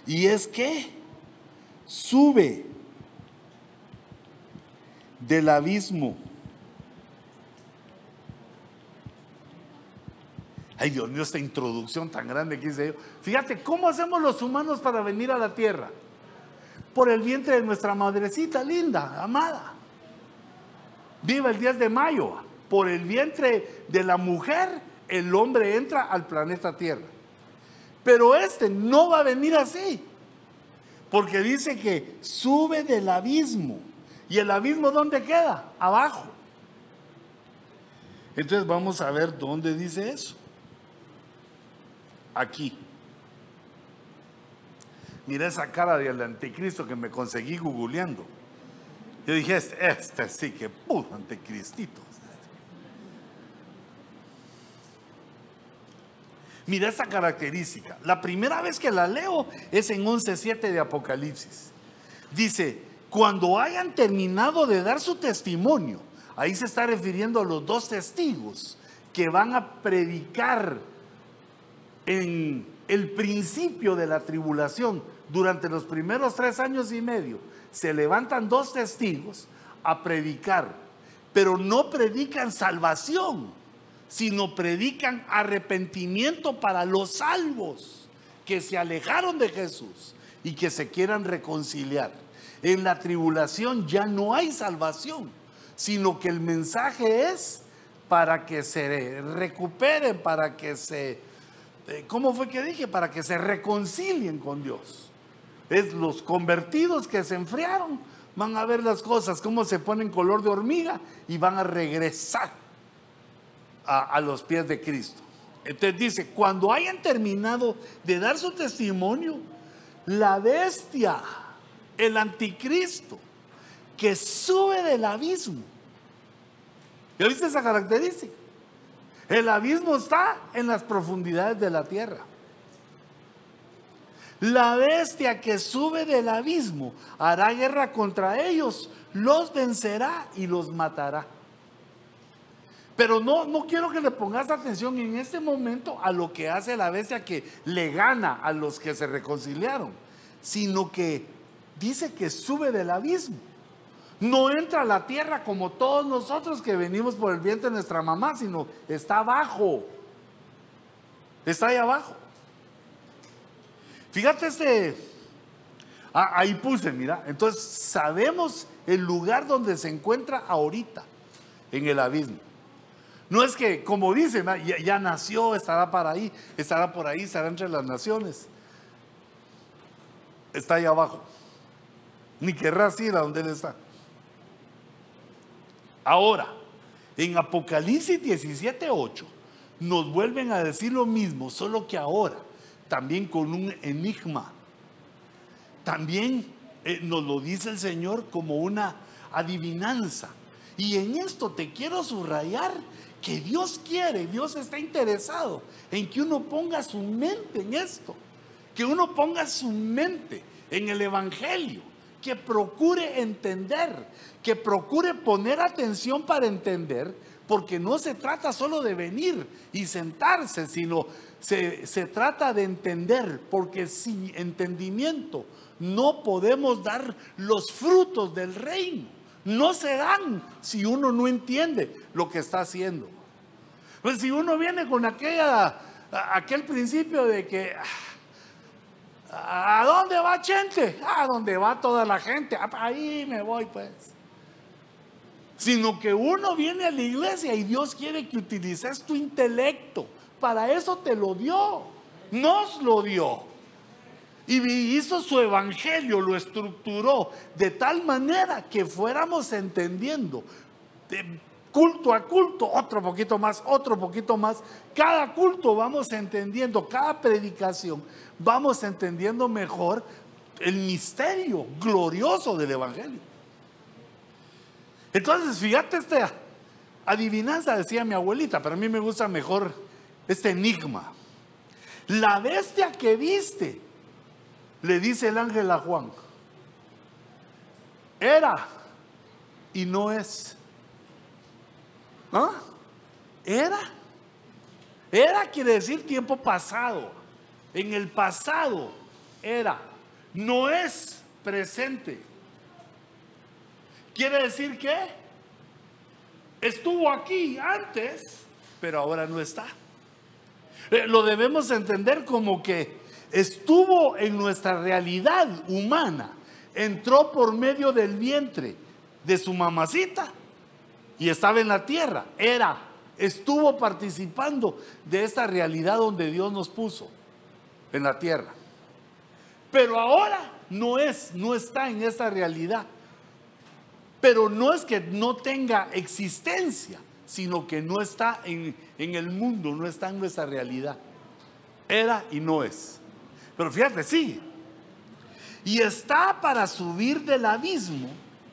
y es que sube del abismo. Ay, Dios mío, esta introducción tan grande que hice yo. Fíjate, ¿cómo hacemos los humanos para venir a la tierra? Por el vientre de nuestra madrecita linda, amada. Viva el 10 de mayo. Por el vientre de la mujer, el hombre entra al planeta Tierra. Pero no va a venir así, porque dice que sube del abismo. ¿Y el abismo dónde queda? Abajo. Entonces vamos a ver dónde dice eso. Aquí. Mira esa cara del anticristo que me conseguí googleando. Yo dije, este sí que puro anticristito. Mira esta característica. La primera vez que la leo es en 11:7 de Apocalipsis. Dice, cuando hayan terminado de dar su testimonio, ahí se está refiriendo a los 2 testigos que van a predicar en el principio de la tribulación. Durante los primeros 3 años y medio se levantan 2 testigos a predicar, pero no predican salvación, sino predican arrepentimiento para los salvos que se alejaron de Jesús y que se quieran reconciliar. En la tribulación ya no hay salvación, sino que el mensaje es para que se recuperen, para que se, ¿cómo fue que dije? Para que se reconcilien con Dios. Es los convertidos que se enfriaron, van a ver las cosas, cómo se ponen color de hormiga y van a regresar a los pies de Cristo. Entonces dice, cuando hayan terminado de dar su testimonio, la bestia, el anticristo, que sube del abismo. ¿Ya viste esa característica? El abismo está en las profundidades de la tierra. La bestia que sube del abismo hará guerra contra ellos, los vencerá y los matará. Pero no quiero que le pongas atención en este momento a lo que hace la bestia que le gana a los que se reconciliaron, sino que dice que sube del abismo. No entra a la tierra como todos nosotros que venimos por el vientre de nuestra mamá, sino está abajo. Está ahí abajo. Fíjate ahí puse, mira. Entonces sabemos el lugar donde se encuentra ahorita, en el abismo. No es que, como dicen, ya nació, estará por ahí, estará entre las naciones. Está ahí abajo. Ni querrás ir a donde él está. Ahora, en Apocalipsis 17:8 nos vuelven a decir lo mismo, solo que ahora también con un enigma. También nos lo dice el Señor como una adivinanza. Y en esto te quiero subrayar que Dios quiere, Dios está interesado en que uno ponga su mente en esto, que uno ponga su mente en el Evangelio, que procure entender, que procure poner atención para entender, porque no se trata solo de venir y sentarse, sino se trata de entender, porque sin entendimiento no podemos dar los frutos del reino. No se dan si uno no entiende lo que está haciendo. Pues si uno viene con aquel principio de que ¿a dónde va gente? A donde va toda la gente, ahí me voy pues. Sino que uno viene a la iglesia y Dios quiere que utilices tu intelecto. Para eso te lo dio, nos lo dio. Y hizo su evangelio, lo estructuró de tal manera que fuéramos entendiendo de culto a culto, otro poquito más. Cada culto vamos entendiendo, cada predicación vamos entendiendo mejor el misterio glorioso del evangelio. Entonces, fíjate esta adivinanza, decía mi abuelita, pero a mí me gusta mejor este enigma. La bestia que viste, le dice el ángel a Juan, era y no es. ¿Ah? Era quiere decir tiempo pasado. En el pasado era, no es presente. Quiere decir que estuvo aquí antes, pero ahora no está. Lo debemos entender como que estuvo en nuestra realidad humana, entró por medio del vientre de su mamacita y estaba en la tierra. Estuvo participando de esta realidad donde Dios nos puso en la tierra. Pero ahora no está en esta realidad. Pero no es que no tenga existencia, sino que no está en el mundo, no está en nuestra realidad. Era y no es. Pero fíjate, sí. Y está para subir del abismo.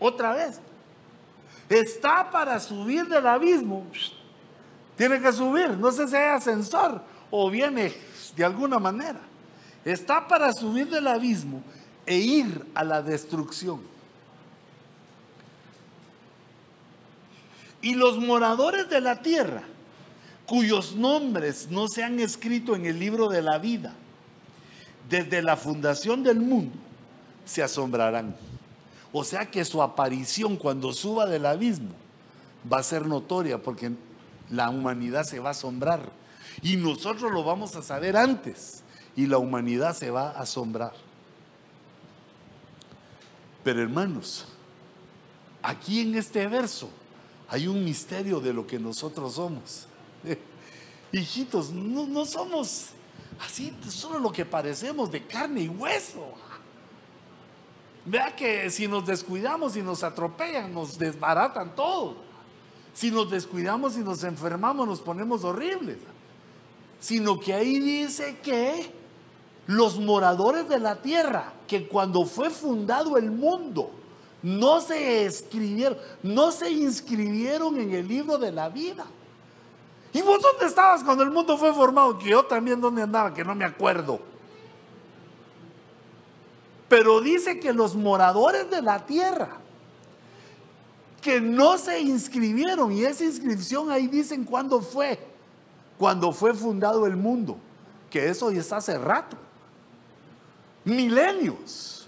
Otra vez. Está para subir del abismo. Tiene que subir. No sé si hay ascensor o viene de alguna manera. Está para subir del abismo e ir a la destrucción. Y los moradores de la tierra, cuyos nombres no se han escrito en el libro de la vida, desde la fundación del mundo, se asombrarán. O sea que su aparición cuando suba del abismo va a ser notoria, porque la humanidad se va a asombrar. Y nosotros lo vamos a saber antes, y la humanidad se va a asombrar. Pero hermanos, aquí en este verso hay un misterio de lo que nosotros somos. Hijitos, no somos así, solo lo que parecemos, de carne y hueso. Vea que si nos descuidamos y nos atropellan, nos desbaratan todo. Si nos descuidamos y nos enfermamos, nos ponemos horribles. Sino que ahí dice que los moradores de la tierra, que cuando fue fundado el mundo, no se escribieron, no se inscribieron en el libro de la vida. ¿Y vos dónde estabas cuando el mundo fue formado? Que yo también, ¿dónde andaba? Que no me acuerdo. Pero dice que los moradores de la tierra, que no se inscribieron, y esa inscripción ahí dicen cuándo fue fundado el mundo, que eso ya está hace rato, milenios.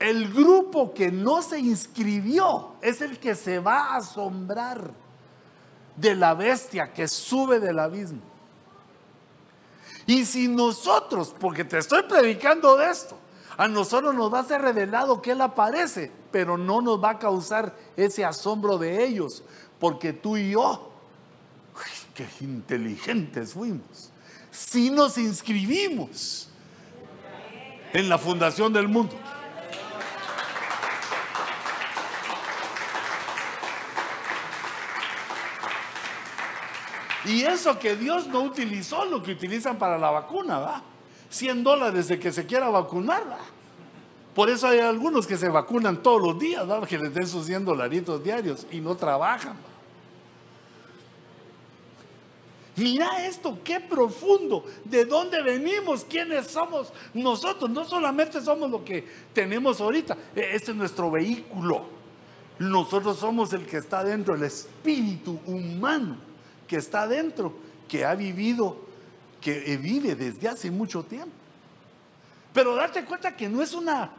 El grupo que no se inscribió es el que se va a asombrar de la bestia que sube del abismo. Y si nosotros, porque te estoy predicando de esto, a nosotros nos va a ser revelado que Él aparece, pero no nos va a causar ese asombro de ellos, porque tú y yo, qué inteligentes fuimos, si nos inscribimos en la fundación del mundo. Y eso que Dios no utilizó lo que utilizan para la vacuna, ¿va? $100 de que se quiera vacunar, ¿va? Por eso hay algunos que se vacunan todos los días, ¿va? Que les den sus $100 diarios y no trabajan, ¿va? Mira esto, qué profundo. ¿De dónde venimos? ¿Quiénes somos nosotros? No solamente somos lo que tenemos ahorita. Este es nuestro vehículo. Nosotros somos el que está dentro, el espíritu humano que está dentro, que ha vivido, que vive desde hace mucho tiempo. Pero date cuenta que no es una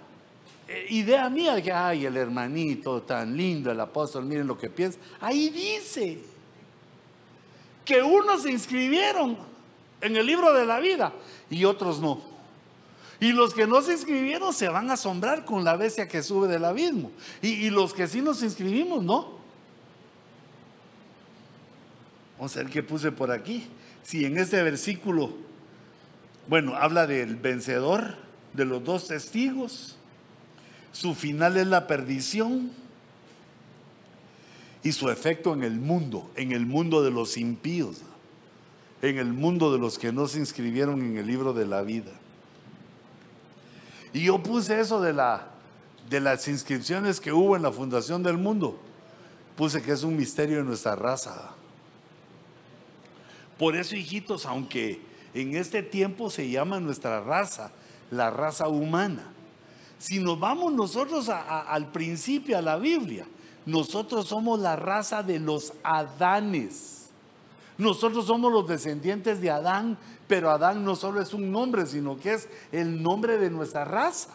idea mía de que, ay, el hermanito tan lindo, el apóstol, miren lo que piensa. Ahí dice que unos se inscribieron en el libro de la vida y otros no. Y los que no se inscribieron se van a asombrar con la bestia que sube del abismo. Y los que sí nos inscribimos, no. Vamos a ver qué puse por aquí. Si en este versículo, bueno, habla del vencedor, de los 2 testigos. Su final es la perdición. Y su efecto en el mundo de los impíos, en el mundo de los que no se inscribieron en el libro de la vida. Y yo puse eso de las inscripciones que hubo en la fundación del mundo. Puse que es un misterio de nuestra raza. Por eso, hijitos, aunque en este tiempo se llama nuestra raza, la raza humana, si nos vamos nosotros al principio, a la Biblia, nosotros somos la raza de los Adanes. Nosotros somos los descendientes de Adán, pero Adán no solo es un nombre, sino que es el nombre de nuestra raza.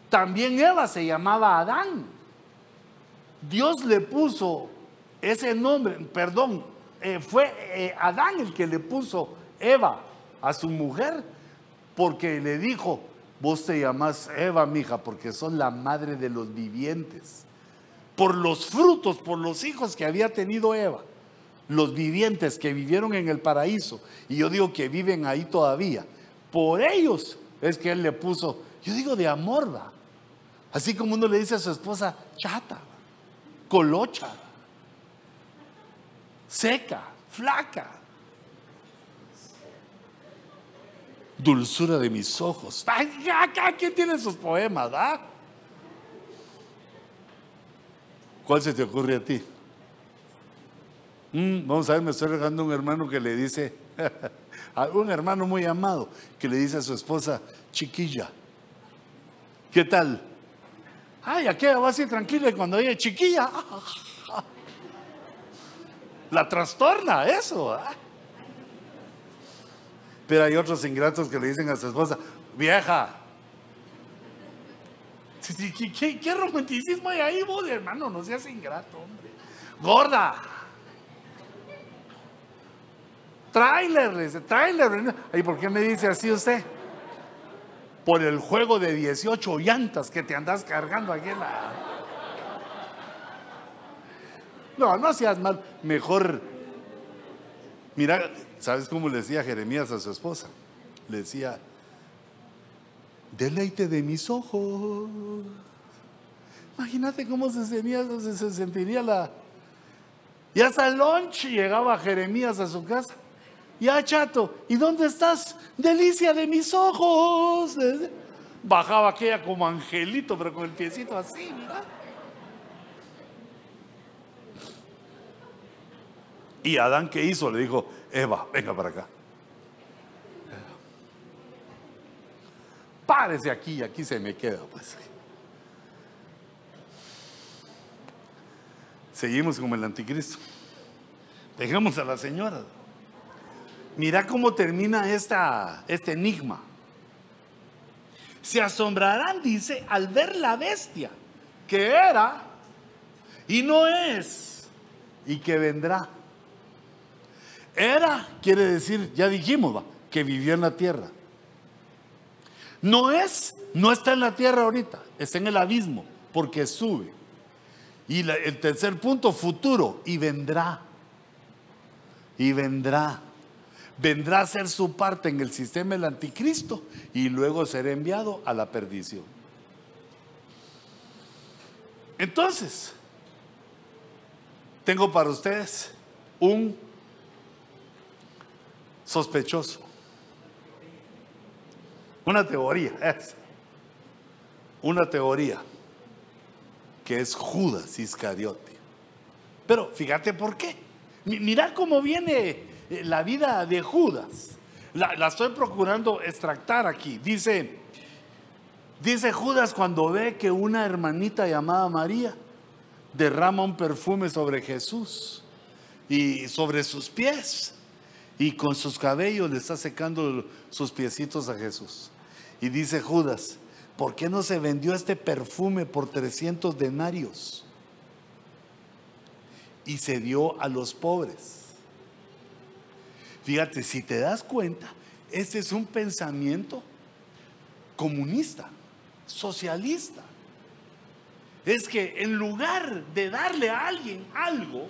También Eva se llamaba Adán. Dios le puso ese nombre, perdón, fue Adán el que le puso Eva a su mujer, porque le dijo, vos te llamás Eva, mija, porque sos la madre de los vivientes. Por los frutos, por los hijos que había tenido Eva, los vivientes que vivieron en el paraíso, y yo digo que viven ahí todavía, por ellos es que Él le puso, yo digo de amor, ¿va? Así como uno le dice a su esposa, chata, colocha, seca, flaca, dulzura de mis ojos. Acá, ¿quién tiene sus poemas, ¿va? ¿Cuál se te ocurre a ti? Vamos a ver, me estoy regando un hermano que le dice, a un hermano muy amado, que le dice a su esposa, chiquilla. ¿Qué tal? Ay, aquella va así tranquila y cuando ella chiquilla, la trastorna eso. Pero hay otros ingratos que le dicen a su esposa, vieja. ¿Qué romanticismo hay ahí, vos, hermano? No seas ingrato, hombre. Gorda. Tráiler, le dice, tráiler. ¿Y por qué me dice así usted? Por el juego de 18 llantas que te andas cargando aquí en la... No, no seas mal. Mejor, mira, ¿sabes cómo le decía Jeremías a su esposa? Le decía, deleite de mis ojos. Imagínate cómo se sentiría la... Y hasta el lunch llegaba Jeremías a su casa. Ya, chato, ¿y dónde estás? Delicia de mis ojos. Bajaba aquella como angelito, pero con el piecito así, mira. Y Adán, ¿qué hizo? Le dijo, Eva, venga para acá. Párese aquí, aquí se me queda, pues. Seguimos con el anticristo. Dejamos a la señora. Mira cómo termina este enigma. Se asombrarán, dice, al ver la bestia que era y no es y que vendrá. Era, quiere decir, ya dijimos, que vivió en la tierra. No es, no está en la tierra ahorita, está en el abismo, porque sube. Y el tercer punto, futuro, y vendrá. Y vendrá. Vendrá a ser su parte en el sistema del anticristo y luego será enviado a la perdición. Entonces, tengo para ustedes un sospechoso, una teoría, una teoría que es Judas Iscariote. Pero fíjate por qué. Mira cómo viene la vida de Judas. La estoy procurando extractar aquí. Dice Judas cuando ve que una hermanita llamada María derrama un perfume sobre Jesús y sobre sus pies, y con sus cabellos le está secando sus piecitos a Jesús. Y dice Judas, ¿por qué no se vendió este perfume por 300 denarios y se dio a los pobres? Fíjate, si te das cuenta, este es un pensamiento comunista, socialista. Es que en lugar de darle a alguien algo,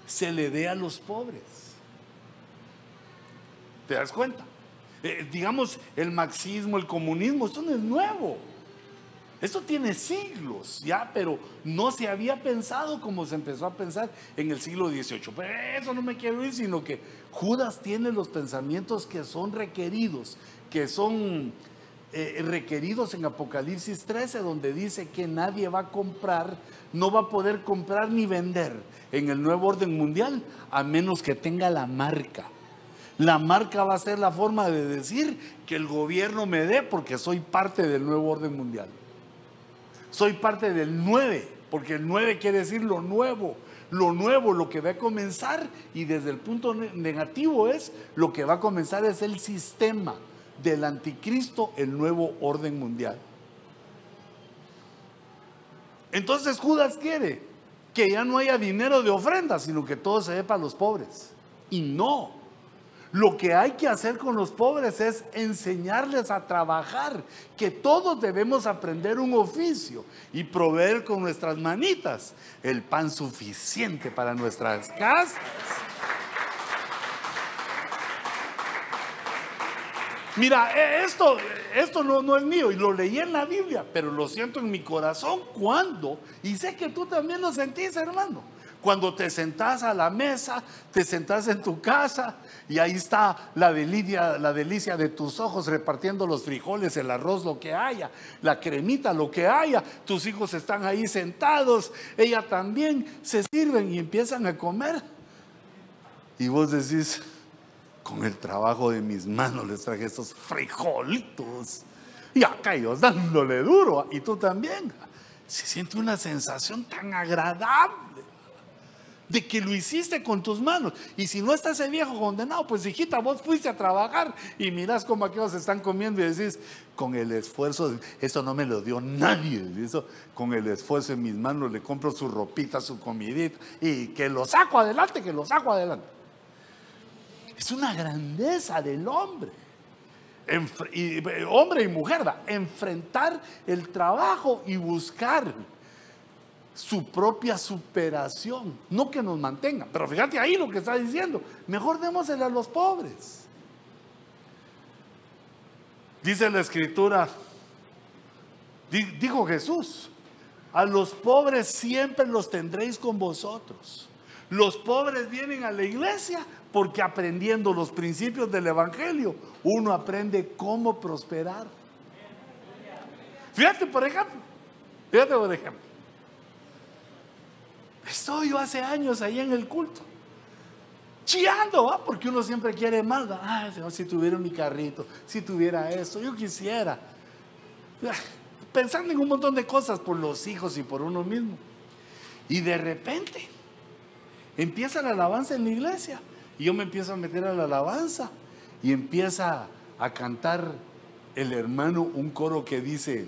se le dé a los pobres. ¿Te das cuenta? Digamos, el marxismo, el comunismo, esto no es nuevo. Esto tiene siglos, ya, pero no se había pensado como se empezó a pensar en el siglo XVIII. Pero eso no me quiero ir, sino que Judas tiene los pensamientos que son requeridos, requeridos en Apocalipsis 13, donde dice que nadie va a comprar, no va a poder comprar ni vender en el nuevo orden mundial, a menos que tenga la marca. La marca va a ser la forma de decir que el gobierno me dé porque soy parte del nuevo orden mundial. Soy parte del 9, porque el 9 quiere decir lo nuevo, lo que va a comenzar, y desde el punto negativo es, lo que va a comenzar es el sistema del anticristo, el nuevo orden mundial. Entonces Judas quiere que ya no haya dinero de ofrenda, sino que todo se dé para los pobres. Y no. Lo que hay que hacer con los pobres es enseñarles a trabajar, que todos debemos aprender un oficio y proveer con nuestras manitas el pan suficiente para nuestras casas. Mira, esto no es mío y lo leí en la Biblia, pero lo siento en mi corazón cuando, y sé que tú también lo sentís, hermano, Cuando te sentás a la mesa, te sentás en tu casa y ahí está la delicia de tus ojos repartiendo los frijoles, el arroz, lo que haya, la cremita, lo que haya. Tus hijos están ahí sentados, ella también, se sirven y empiezan a comer. Y vos decís, con el trabajo de mis manos les traje estos frijolitos. Y acá ellos dándole duro, y tú también. Se siente una sensación tan agradable de que lo hiciste con tus manos. Y si no está ese viejo condenado, pues hijita, vos fuiste a trabajar y mirás cómo aquellos están comiendo y decís, con el esfuerzo, eso no me lo dio nadie, eso, con el esfuerzo en mis manos le compro su ropita, su comidita, y que lo saco adelante, que lo saco adelante. Es una grandeza del hombre. Hombre y mujer, ¿va? Enfrentar el trabajo y buscar su propia superación, no que nos mantengan. Pero fíjate ahí lo que está diciendo, mejor démosle a los pobres. Dice la escritura, dijo Jesús, a los pobres siempre los tendréis con vosotros. Los pobres vienen a la iglesia porque aprendiendo los principios del evangelio, uno aprende cómo prosperar. Fíjate por ejemplo, estoy yo hace años ahí en el culto, chillando, ¿va? Porque uno siempre quiere más, ¿va? Ay, Señor, si tuviera mi carrito, si tuviera eso, yo quisiera. Pensando en un montón de cosas por los hijos y por uno mismo. Y de repente empieza la alabanza en la iglesia y yo me empiezo a meter a la alabanza y empieza a cantar el hermano un coro que dice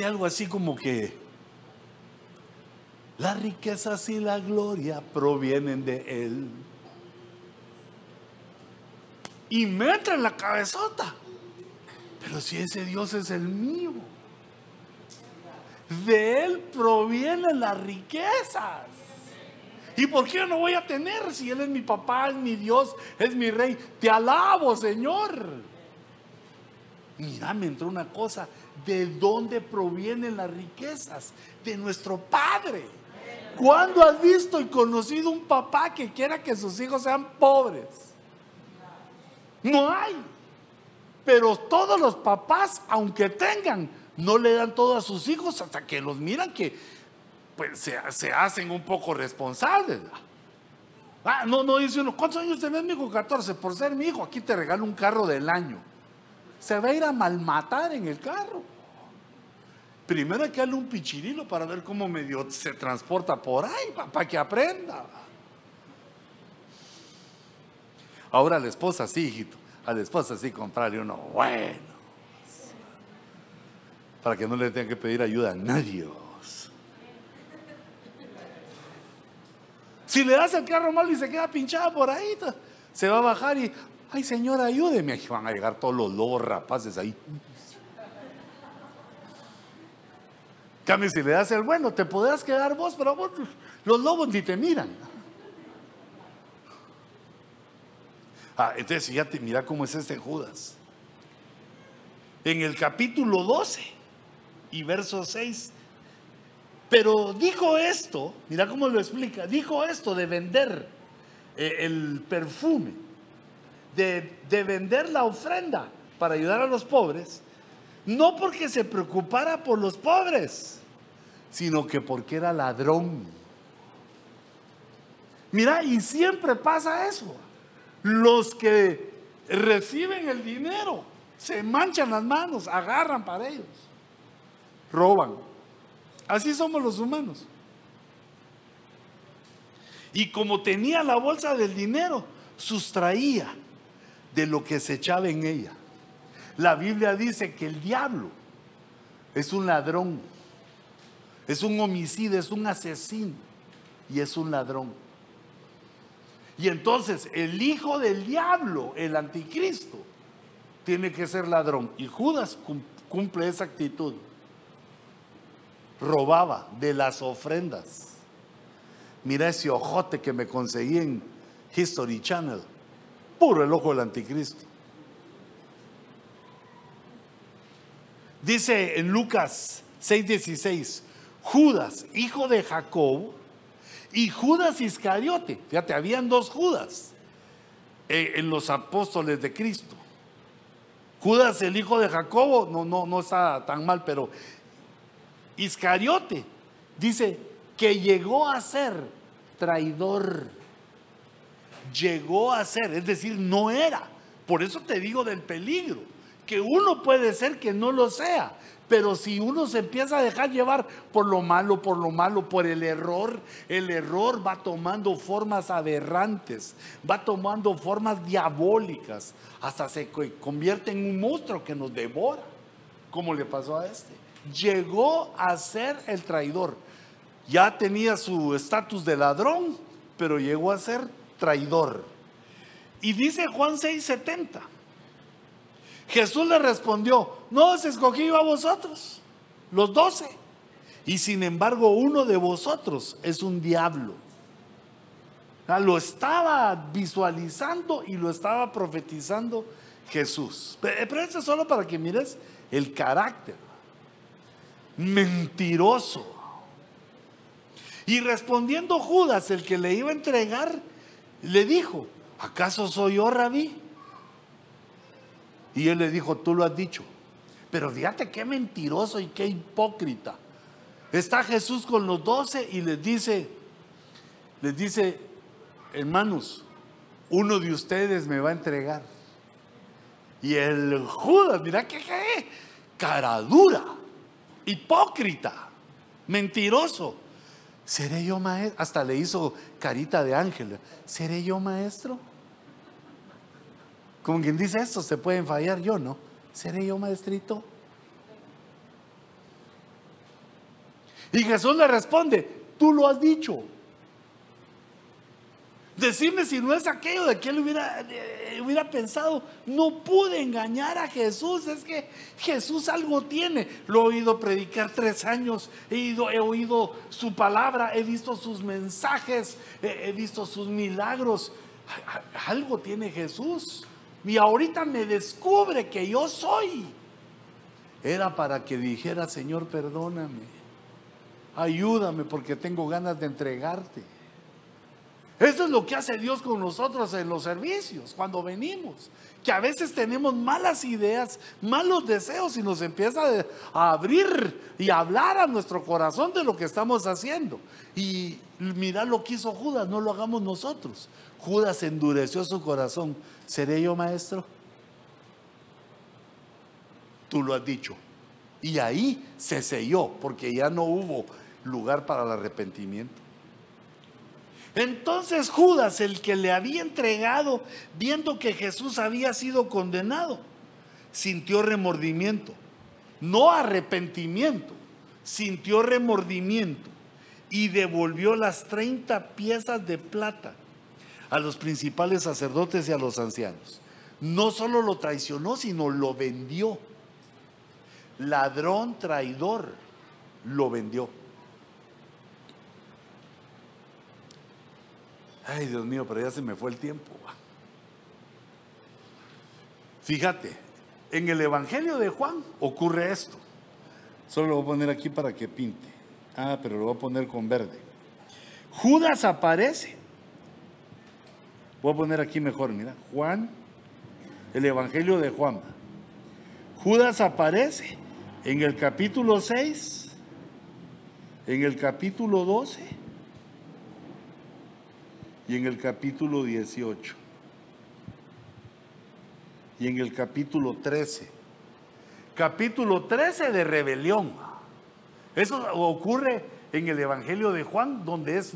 algo así como que las riquezas y la gloria provienen de Él. Y me entra en la cabezota, pero si ese Dios es el mío, de Él provienen las riquezas. ¿Y por qué yo no voy a tener si Él es mi papá, es mi Dios, es mi rey? Te alabo, Señor. Mira, me entró una cosa, ¿de dónde provienen las riquezas? De nuestro Padre. ¿Cuándo has visto y conocido un papá que quiera que sus hijos sean pobres? No hay. Pero todos los papás, aunque tengan, no le dan todo a sus hijos hasta que los miran que pues se hacen un poco responsables. No dice uno, ¿cuántos años tenés, mi hijo? 14. Por ser mi hijo, aquí te regalo un carro del año. Se va a ir a malmatar en el carro. Primero hay que darle un pichirilo para ver cómo medio se transporta por ahí, para que aprenda. Ahora a la esposa sí, hijito, a la esposa sí comprarle uno bueno, para que no le tenga que pedir ayuda a nadie. Si le das el carro malo y se queda pinchado por ahí, se va a bajar y, ay, señora, ayúdeme. Ahí van a llegar todos los lobos rapaces ahí. Cambio, si le das el bueno, te podrás quedar vos, pero vos, los lobos ni te miran. Entonces fíjate, mira cómo es este Judas. En el capítulo 12 y verso 6. Pero dijo esto, mira cómo lo explica, dijo esto de vender el perfume, de vender la ofrenda para ayudar a los pobres, no porque se preocupara por los pobres, sino que porque era ladrón. Mira, y siempre pasa eso. Los que reciben el dinero se manchan las manos, agarran para ellos, roban. Así somos los humanos. Y como tenía la bolsa del dinero, sustraía de lo que se echaba en ella. La Biblia dice que el diablo es un ladrón, es un homicida, es un asesino y es un ladrón. Y entonces el hijo del diablo, el anticristo, tiene que ser ladrón. Y Judas cumple esa actitud. Robaba de las ofrendas. Mira ese ojote que me conseguí en History Channel, puro el ojo del anticristo. Dice en Lucas 6:16, Judas, hijo de Jacobo, y Judas Iscariote. Fíjate, habían dos Judas en los apóstoles de Cristo. Judas, el hijo de Jacobo, no está tan mal, pero Iscariote dice que llegó a ser traidor. Llegó a ser, es decir, no era. Por eso te digo del peligro, que uno puede ser que no lo sea, pero si uno se empieza a dejar llevar por lo malo, por el error va tomando formas aberrantes, va tomando formas diabólicas, hasta se convierte en un monstruo que nos devora, como le pasó a este. Llegó a ser el traidor. Ya tenía su estatus de ladrón, pero llegó a ser traidor. Y dice Juan 6:70, Jesús le respondió: no os escogí yo a vosotros, los 12, y sin embargo uno de vosotros es un diablo. Lo estaba visualizando y lo estaba profetizando Jesús. Pero esto es solo para que mires el carácter mentiroso. Y respondiendo Judas, el que le iba a entregar, le dijo: ¿acaso soy yo, Rabí? Y él le dijo: tú lo has dicho. Pero fíjate qué mentiroso y qué hipócrita. Está Jesús con los 12 y les dice: hermanos, uno de ustedes me va a entregar. Y el Judas, mira qué cara dura, hipócrita, mentiroso. ¿Seré yo maestro? Hasta le hizo carita de ángel. ¿Seré yo maestro? Como quien dice, esto se pueden fallar, yo no. ¿Seré yo maestrito? Y Jesús le responde: tú lo has dicho. Decime si no es aquello de que él hubiera pensado. No pude engañar a Jesús, es que Jesús algo tiene. Lo he oído predicar 3 años, he oído su palabra, he visto sus mensajes, he visto sus milagros. Algo tiene Jesús. Y ahorita me descubre que yo soy. Era para que dijera: Señor, perdóname, ayúdame, porque tengo ganas de entregarte. Eso es lo que hace Dios con nosotros en los servicios, cuando venimos, que a veces tenemos malas ideas, malos deseos, y nos empieza a abrir y a hablar a nuestro corazón de lo que estamos haciendo. Y mira lo que hizo Judas, no lo hagamos nosotros. Judas endureció su corazón. ¿Seré yo maestro? Tú lo has dicho. Y ahí se selló, porque ya no hubo lugar para el arrepentimiento. Entonces Judas, el que le había entregado, viendo que Jesús había sido condenado, sintió remordimiento, no arrepentimiento, sintió remordimiento, y devolvió las 30 piezas de plata a los principales sacerdotes y a los ancianos. No solo lo traicionó, sino lo vendió. Ladrón, traidor, lo vendió. Ay, Dios mío, pero ya se me fue el tiempo. Fíjate, en el Evangelio de Juan ocurre esto. Solo lo voy a poner aquí para que pinte. Pero lo voy a poner con verde. Judas aparece. Voy a poner aquí mejor, mira. Juan, el Evangelio de Juan. Judas aparece en el capítulo 6, en el capítulo 12 y en el capítulo 18 y en el capítulo 13. Capítulo 13 de rebelión. Eso ocurre en el Evangelio de Juan, donde es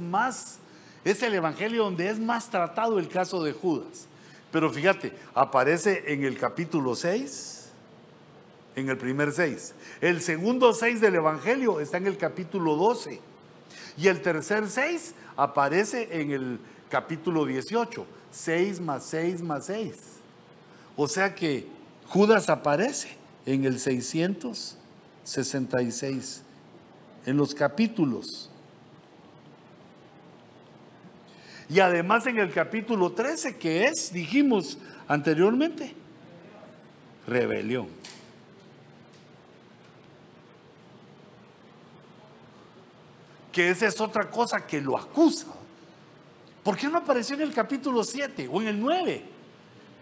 el Evangelio donde es más tratado el caso de Judas. Pero fíjate, aparece en el capítulo 6, en el primer 6. El segundo 6 del Evangelio está en el capítulo 12. Y el tercer 6 aparece en el capítulo 18. 6 más 6 más 6. O sea que Judas aparece en el 666, en los capítulos. Y además en el capítulo 13, que es, dijimos anteriormente, rebelión. que esa es otra cosa que lo acusa. ¿Por qué no apareció en el capítulo 7 o en el 9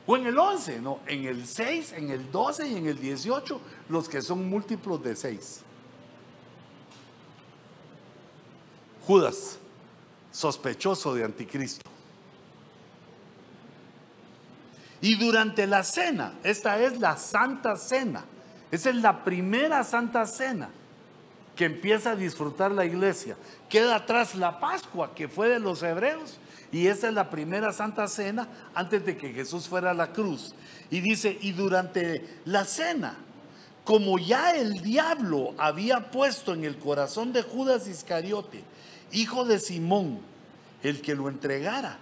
o en el 11? No, en el 6, en el 12 y en el 18, los que son múltiplos de 6. Judas, sospechoso de anticristo. Y durante la cena, esta es la Santa Cena, esa es la primera Santa Cena que empieza a disfrutar la iglesia. Queda atrás la Pascua, que fue de los hebreos, y esa es la primera Santa Cena antes de que Jesús fuera a la cruz. Y dice, y durante la cena, como ya el diablo había puesto en el corazón de Judas Iscariote, hijo de Simón, el que lo entregara,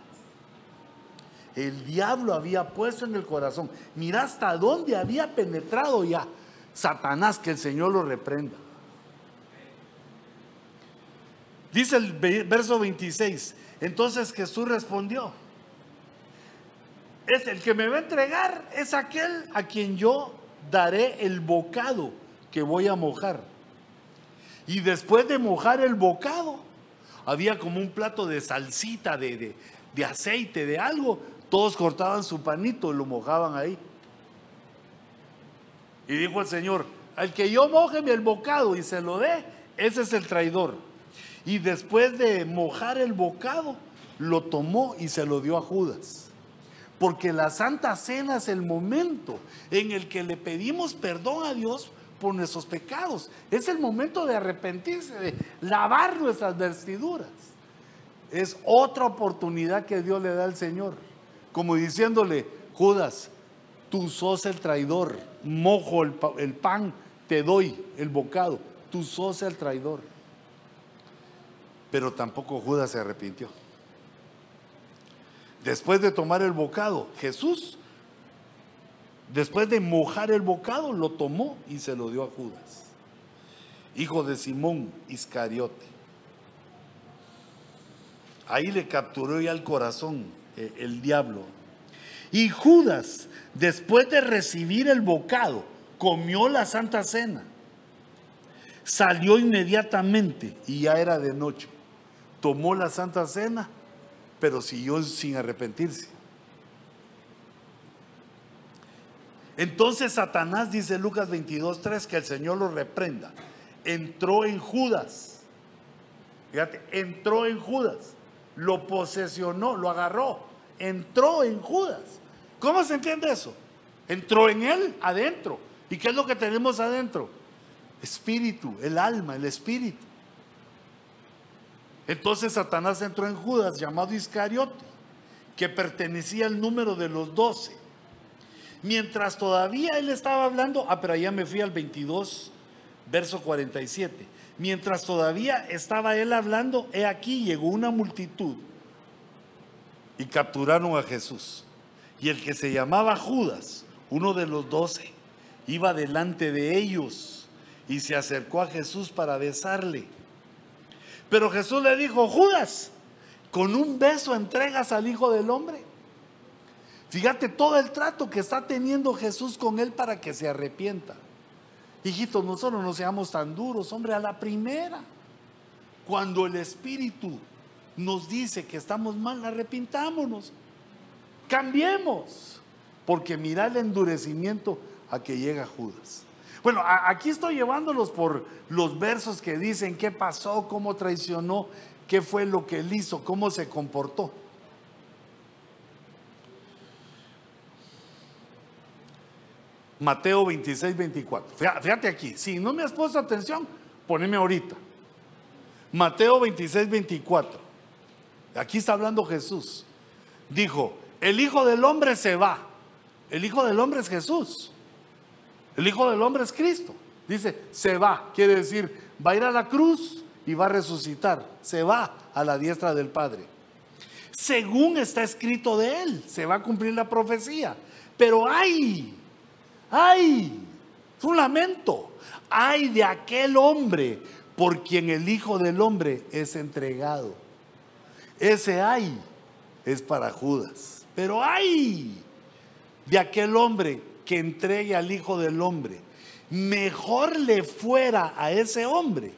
el diablo había puesto en el corazón. Mira hasta dónde había penetrado ya Satanás, que el Señor lo reprenda. Dice el verso 26, entonces Jesús respondió, es el que me va a entregar, es aquel a quien yo daré el bocado que voy a mojar. Y después de mojar el bocado, había como un plato de salsita, de aceite, de algo. Todos cortaban su panito y lo mojaban ahí. Y dijo el Señor, al que yo moje el bocado y se lo dé, ese es el traidor. Y después de mojar el bocado, lo tomó y se lo dio a Judas. Porque la Santa Cena es el momento en el que le pedimos perdón a Dios por nuestros pecados. Es el momento de arrepentirse, de lavar nuestras vestiduras. Es otra oportunidad que Dios le da al Señor. Como diciéndole, Judas, tú sos el traidor, mojo el pan, te doy el bocado, tú sos el traidor. Pero tampoco Judas se arrepintió. Después de tomar el bocado, Jesús, después de mojar el bocado, lo tomó y se lo dio a Judas, hijo de Simón Iscariote. Ahí le capturó ya el corazón el diablo. Y Judas, después de recibir el bocado, comió la Santa Cena, salió inmediatamente y ya era de noche. Tomó la Santa Cena, pero siguió sin arrepentirse. Entonces Satanás, dice Lucas 22:3, que el Señor lo reprenda, entró en Judas. Fíjate, entró en Judas, lo posesionó, lo agarró, entró en Judas. ¿Cómo se entiende eso? Entró en él adentro. ¿Y qué es lo que tenemos adentro? Espíritu, el alma, el espíritu. Entonces Satanás entró en Judas, llamado Iscariote, que pertenecía al número de los 12. Mientras todavía él estaba hablando, pero allá me fui al 22, verso 47. Mientras todavía estaba él hablando, he aquí llegó una multitud y capturaron a Jesús. Y el que se llamaba Judas, uno de los 12, iba delante de ellos y se acercó a Jesús para besarle. Pero Jesús le dijo, Judas, ¿con un beso entregas al Hijo del Hombre? Fíjate todo el trato que está teniendo Jesús con él para que se arrepienta. Hijitos, nosotros no seamos tan duros, hombre, a la primera. Cuando el Espíritu nos dice que estamos mal, arrepintámonos, cambiemos, porque mira el endurecimiento a que llega Judas. Bueno, aquí estoy llevándolos por los versos que dicen qué pasó, cómo traicionó, qué fue lo que él hizo, cómo se comportó. Mateo 26:24. Fíjate aquí, si no me has puesto atención, poneme ahorita. Mateo 26:24. Aquí está hablando Jesús. Dijo, el Hijo del Hombre se va. El Hijo del Hombre es Jesús. El Hijo del Hombre es Cristo. Dice, se va. Quiere decir, va a ir a la cruz y va a resucitar. Se va a la diestra del Padre. Según está escrito de él, se va a cumplir la profecía. Pero ¡ay! Es un lamento. ¡Ay de aquel hombre por quien el Hijo del Hombre es entregado! Ese ¡ay! Es para Judas. Pero ¡ay! De aquel hombre que entregue al Hijo del Hombre. Mejor le fuera a ese hombre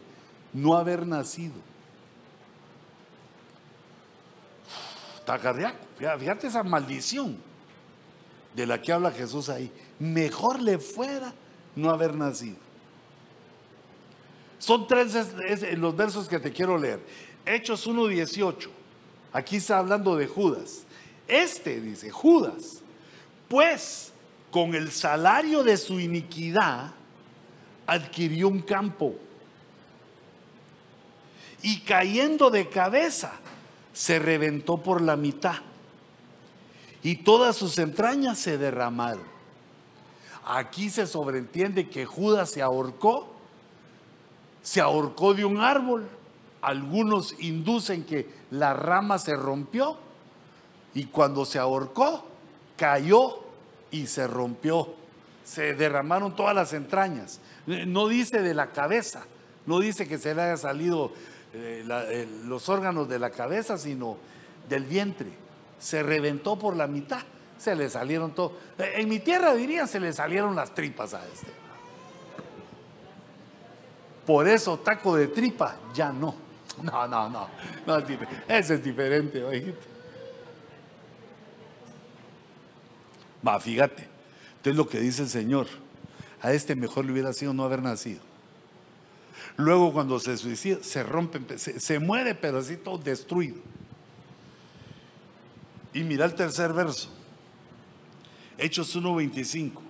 no haber nacido. Está cardíaco. Fíjate esa maldición de la que habla Jesús ahí. Mejor le fuera no haber nacido. Son tres los versos que te quiero leer. Hechos 1:18. Aquí está hablando de Judas. Dice Judas, pues con el salario de su iniquidad adquirió un campo y cayendo de cabeza se reventó por la mitad y todas sus entrañas se derramaron. Aquí se sobreentiende que Judas se ahorcó de un árbol. Algunos inducen que la rama se rompió y cuando se ahorcó cayó y se rompió. Se derramaron todas las entrañas. No dice de la cabeza, no dice que se le haya salido los órganos de la cabeza, sino del vientre. Se reventó por la mitad, se le salieron todo. En mi tierra dirían se le salieron las tripas a este. Por eso taco de tripa ya no. No, ese es diferente, ojito. Va, fíjate, entonces lo que dice el Señor, a este mejor le hubiera sido no haber nacido. Luego cuando se suicida, se rompe, se muere, pero así todo destruido. Y mira el tercer verso, Hechos 1:25.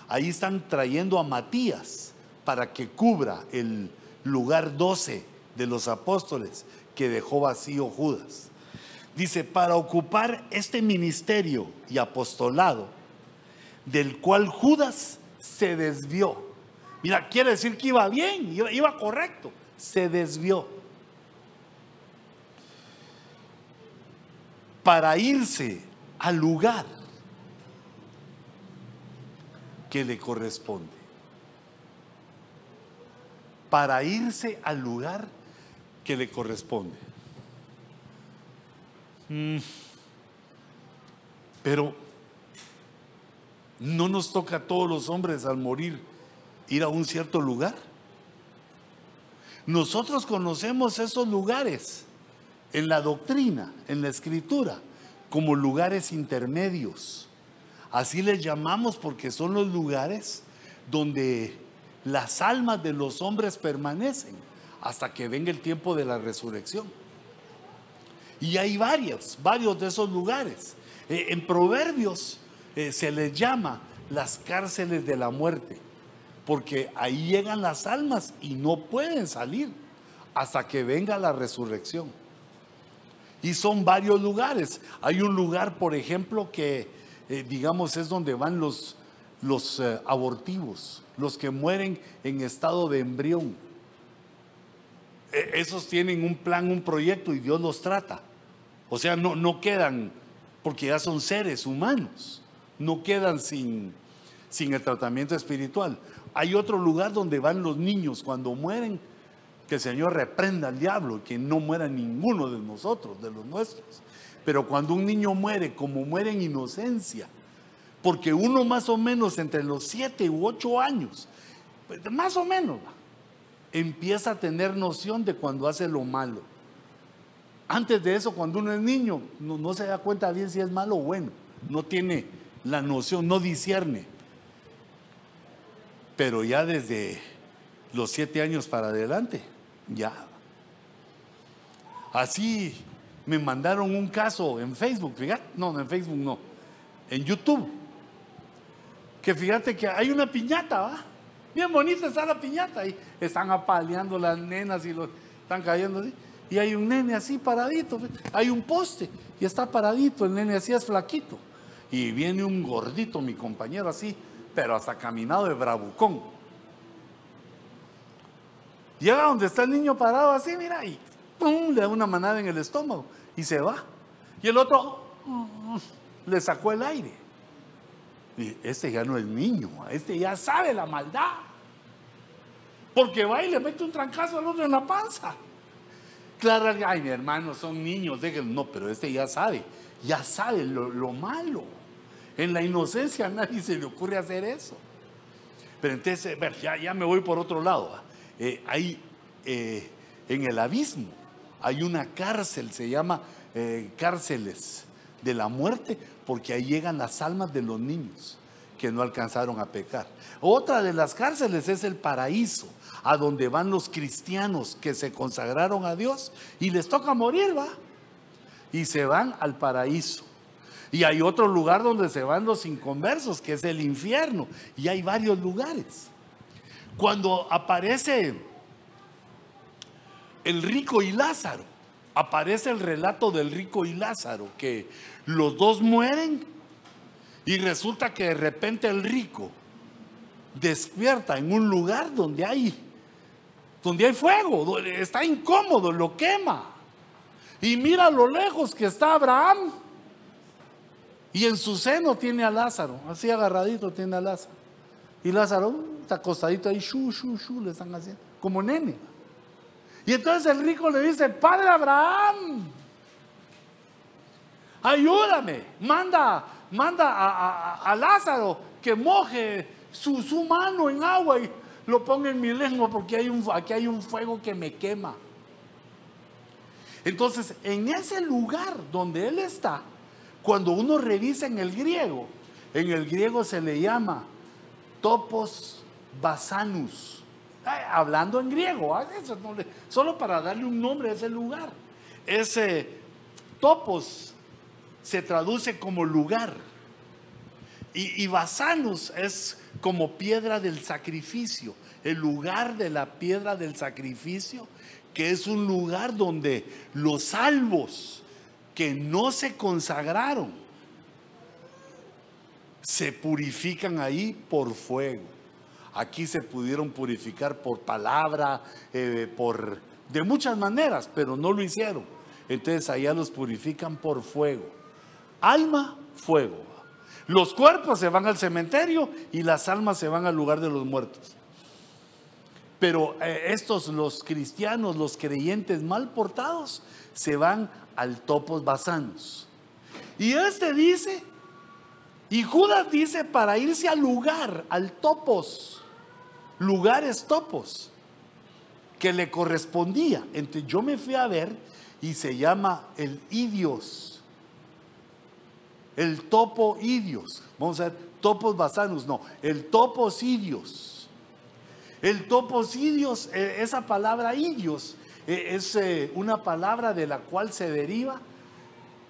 Ahí están trayendo a Matías para que cubra el lugar 12 de los apóstoles que dejó vacío Judas. Dice, para ocupar este ministerio y apostolado del cual Judas se desvió. Mira, quiere decir que iba bien, iba correcto, se desvió. Para irse al lugar que le corresponde. Para irse al lugar que le corresponde. Pero ¿no nos toca a todos los hombres al morir ir a un cierto lugar? Nosotros conocemos esos lugares en la doctrina, en la escritura, como lugares intermedios. Así les llamamos porque son los lugares donde las almas de los hombres permanecen hasta que venga el tiempo de la resurrección. Y hay varios de esos lugares. En Proverbios se les llama las cárceles de la muerte, porque ahí llegan las almas y no pueden salir hasta que venga la resurrección. Y son varios lugares. Hay un lugar, por ejemplo, que digamos es donde van los abortivos, los que mueren en estado de embrión. Esos tienen un plan, un proyecto y Dios los trata. O sea, no quedan, porque ya son seres humanos, no quedan sin el tratamiento espiritual. Hay otro lugar donde van los niños cuando mueren, que el Señor reprenda al diablo y que no muera ninguno de nosotros, de los nuestros. Pero cuando un niño muere, como muere en inocencia, porque uno más o menos entre los 7 u 8 años, pues más o menos, empieza a tener noción de cuando hace lo malo. Antes de eso, cuando uno es niño, no se da cuenta bien si es malo o bueno, no tiene la noción, no discierne. Pero ya desde los 7 años para adelante, ya. Así me mandaron un caso en Facebook, fíjate, no en Facebook no, en YouTube, que fíjate que hay una piñata, ¿va? Bien bonita está la piñata, y están apaleando las nenas y están cayendo así. Y hay un nene así paradito, hay un poste y está paradito, el nene así es flaquito. Y viene un gordito, mi compañero así, pero hasta caminado de bravucón. Llega donde está el niño parado así, mira, y ¡pum!, le da una manada en el estómago y se va. Y el otro le sacó el aire. Y este ya no es niño, este ya sabe la maldad. Porque va y le mete un trancazo al otro en la panza. Claro, ay, mi hermano, son niños, déjenlo. No, pero este ya sabe lo malo. En la inocencia a nadie se le ocurre hacer eso. Pero entonces, ya me voy por otro lado. Hay en el abismo hay una cárcel, se llama cárceles de la muerte, porque ahí llegan las almas de los niños que no alcanzaron a pecar. Otra de las cárceles es el paraíso, a donde van los cristianos que se consagraron a Dios y les toca morir, ¿va? Y se van al paraíso. Y hay otro lugar donde se van los inconversos, que es el infierno. Y hay varios lugares. Cuando aparece el rico y Lázaro, aparece el relato del rico y Lázaro, que los dos mueren y resulta que de repente el rico despierta en un lugar donde hay fuego, está incómodo, lo quema. Y mira a lo lejos que está Abraham. Y en su seno tiene a Lázaro, así agarradito tiene a Lázaro. Y Lázaro está acostadito ahí, le están haciendo, como nene. Y entonces el rico le dice: Padre Abraham, ayúdame, manda a Lázaro que moje su mano en agua y lo ponga en mi lengua, porque aquí hay un fuego que me quema. Entonces, en ese lugar donde él está, cuando uno revisa en el griego se le llama topos basanus. Hablando en griego, eso solo para darle un nombre a ese lugar. Ese topos se traduce como lugar. Y basanus es como piedra del sacrificio. El lugar de la piedra del sacrificio, que es un lugar donde los salvos que no se consagraron se purifican ahí por fuego. Aquí se pudieron purificar por palabra, de muchas maneras, pero no lo hicieron. Entonces allá los purifican por fuego. Alma, fuego. Los cuerpos se van al cementerio y las almas se van al lugar de los muertos. Pero los cristianos, los creyentes mal portados, se van al topos basanos. Y dice, y Judas dice, para irse al lugar, al topos, lugares topos, que le correspondía. Entonces yo me fui a ver y se llama el idios, el topo idios. Vamos a ver, topos basanos, no, el topos idios. El topos idios, esa palabra idios, es una palabra de la cual se deriva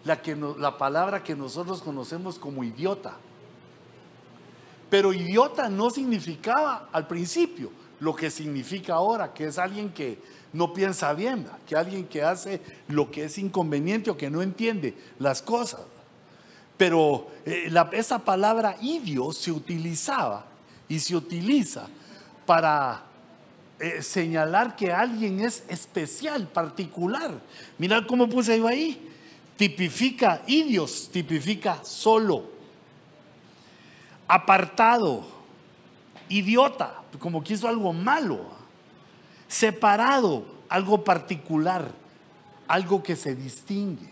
la palabra que nosotros conocemos como idiota. Pero idiota no significaba al principio lo que significa ahora, que es alguien que no piensa bien, que alguien que hace lo que es inconveniente o que no entiende las cosas. Pero esa palabra idios se utilizaba y se utiliza para señalar que alguien es especial, particular. Mirad cómo puse yo ahí. Tipifica, idios, tipifica solo, apartado, idiota, como que hizo algo malo, separado, algo particular, algo que se distingue.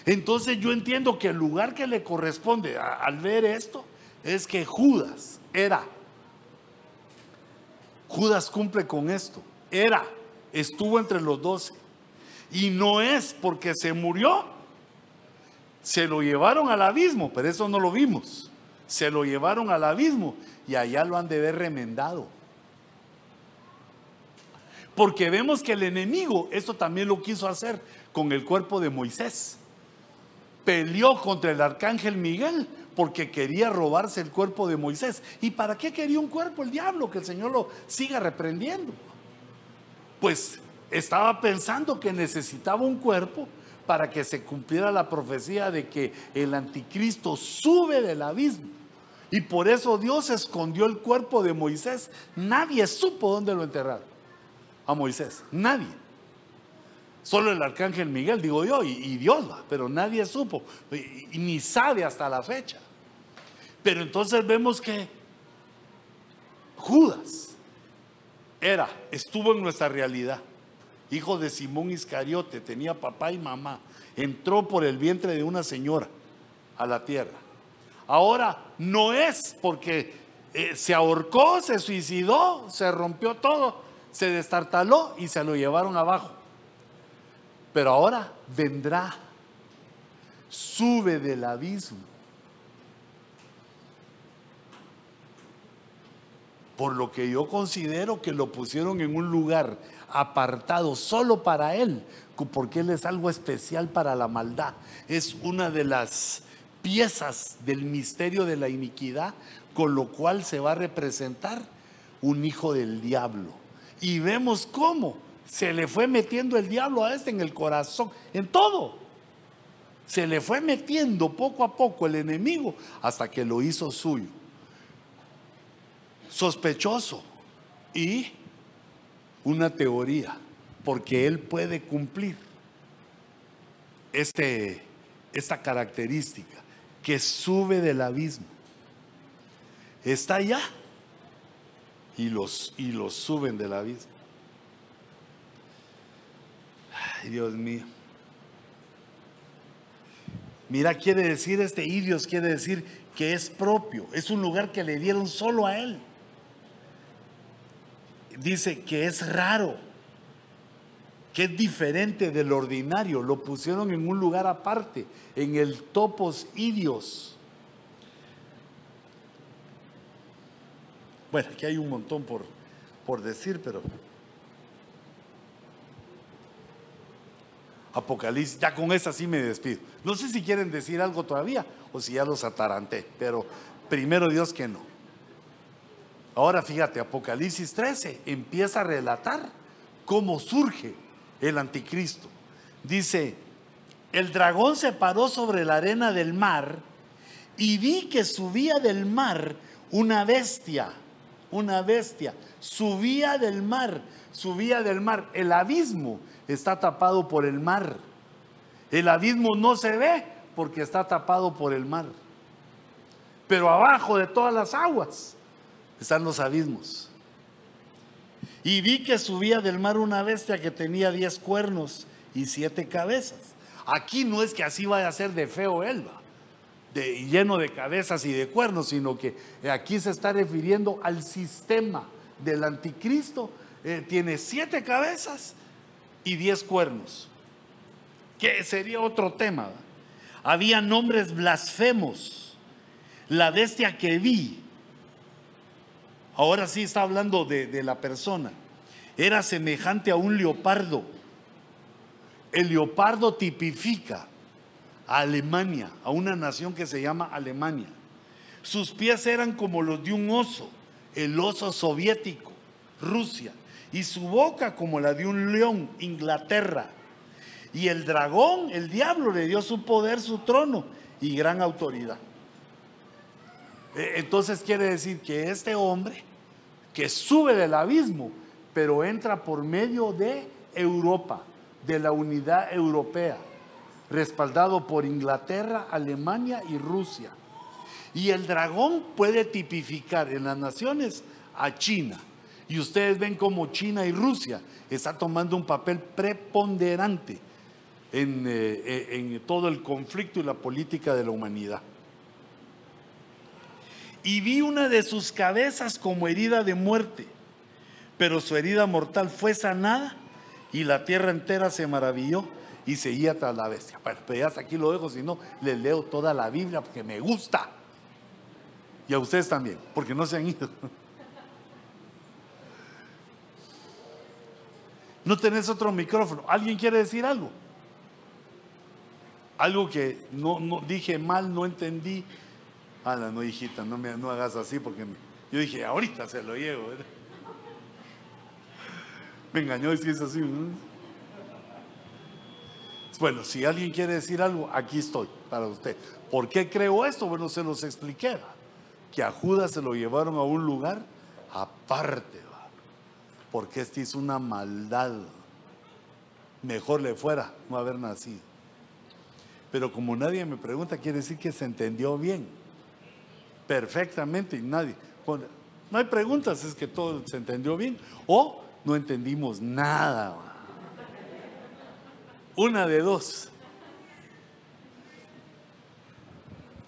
Entonces yo entiendo que el lugar que le corresponde al ver esto es que Judas cumple con esto, estuvo entre los 12. Y no es porque se murió, se lo llevaron al abismo, pero eso no lo vimos. Se lo llevaron al abismo y allá lo han de ver remendado. Porque vemos que el enemigo, eso también lo quiso hacer con el cuerpo de Moisés. Peleó contra el arcángel Miguel porque quería robarse el cuerpo de Moisés. ¿Y para qué quería un cuerpo el diablo? Que el Señor lo siga reprendiendo. Pues estaba pensando que necesitaba un cuerpo para que se cumpliera la profecía de que el anticristo sube del abismo. Y por eso Dios escondió el cuerpo de Moisés. Nadie supo dónde lo enterraron a Moisés, nadie. Solo el arcángel Miguel, digo yo, y Dios, pero nadie supo, y ni sabe hasta la fecha. Pero entonces vemos que Judas estuvo en nuestra realidad. Hijo de Simón Iscariote, tenía papá y mamá, entró por el vientre de una señora a la tierra. Ahora no es porque se ahorcó, se suicidó, se rompió todo, se destartaló y se lo llevaron abajo. Pero ahora vendrá, sube del abismo. Por lo que yo considero que lo pusieron en un lugar apartado solo para él, porque él es algo especial para la maldad. Es una de las piezas del misterio de la iniquidad, con lo cual se va a representar un hijo del diablo. Y vemos cómo se le fue metiendo el diablo a este en el corazón, en todo. Se le fue metiendo poco a poco el enemigo hasta que lo hizo suyo. Sospechoso y una teoría, porque él puede cumplir esta característica, que sube del abismo. Está allá y los suben del abismo. Ay, Dios mío. Mira, quiere decir idios, quiere decir que es propio, es un lugar que le dieron solo a él. Dice que es raro, que es diferente del ordinario. Lo pusieron en un lugar aparte, en el topos idios. Bueno, aquí hay un montón por decir, pero Apocalipsis, ya con esa sí me despido. No sé si quieren decir algo todavía o si ya los ataranté, pero primero Dios que no. Ahora fíjate, Apocalipsis 13 empieza a relatar cómo surge el anticristo. Dice: el dragón se paró sobre la arena del mar y vi que subía del mar una bestia, subía del mar. El abismo está tapado por el mar. El abismo no se ve porque está tapado por el mar. Pero abajo de todas las aguas están los abismos. Y vi que subía del mar una bestia que tenía 10 cuernos y 7 cabezas. Aquí no es que así vaya a ser de feo él, lleno de cabezas y de cuernos, sino que aquí se está refiriendo al sistema del anticristo. Tiene 7 cabezas y 10 cuernos, que sería otro tema. Había nombres blasfemos. La bestia que vi, ahora sí está hablando de la persona, era semejante a un leopardo. El leopardo tipifica a Alemania, a una nación que se llama Alemania. Sus pies eran como los de un oso, el oso soviético, Rusia, y su boca como la de un león, Inglaterra. Y el dragón, el diablo, le dio su poder, su trono y gran autoridad. Entonces quiere decir que este hombre que sube del abismo, pero entra por medio de Europa, de la unidad europea, respaldado por Inglaterra, Alemania y Rusia. Y el dragón puede tipificar en las naciones a China. Y ustedes ven cómo China y Rusia están tomando un papel preponderante en todo el conflicto y la política de la humanidad. Y vi una de sus cabezas como herida de muerte, pero su herida mortal fue sanada y la tierra entera se maravilló y seguía tras la bestia. Bueno, pero ya hasta aquí lo dejo, si no les leo toda la Biblia porque me gusta. Y a ustedes también, porque no se han ido. No tenés otro micrófono. ¿Alguien quiere decir algo? Algo que no dije mal, no entendí. No, hijita, no hagas así porque yo dije, ahorita se lo llevo, ¿verdad? Me engañó y si es así, ¿no? Bueno, si alguien quiere decir algo, aquí estoy para usted. ¿Por qué creo esto? Bueno, se los expliqué, ¿va? Que a Judas se lo llevaron a un lugar aparte, ¿va? Porque este hizo una maldad. Mejor le fuera no haber nacido. Pero como nadie me pregunta, quiere decir que se entendió bien, perfectamente, y nadie. Bueno, no hay preguntas, es que todo se entendió bien o no entendimos nada. Una de dos.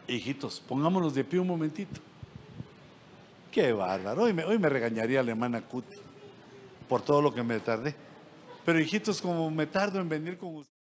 Hijitos, pongámonos de pie un momentito. Qué bárbaro. Hoy me regañaría la hermana Cuti por todo lo que me tardé. Pero hijitos, como me tardo en venir con ustedes.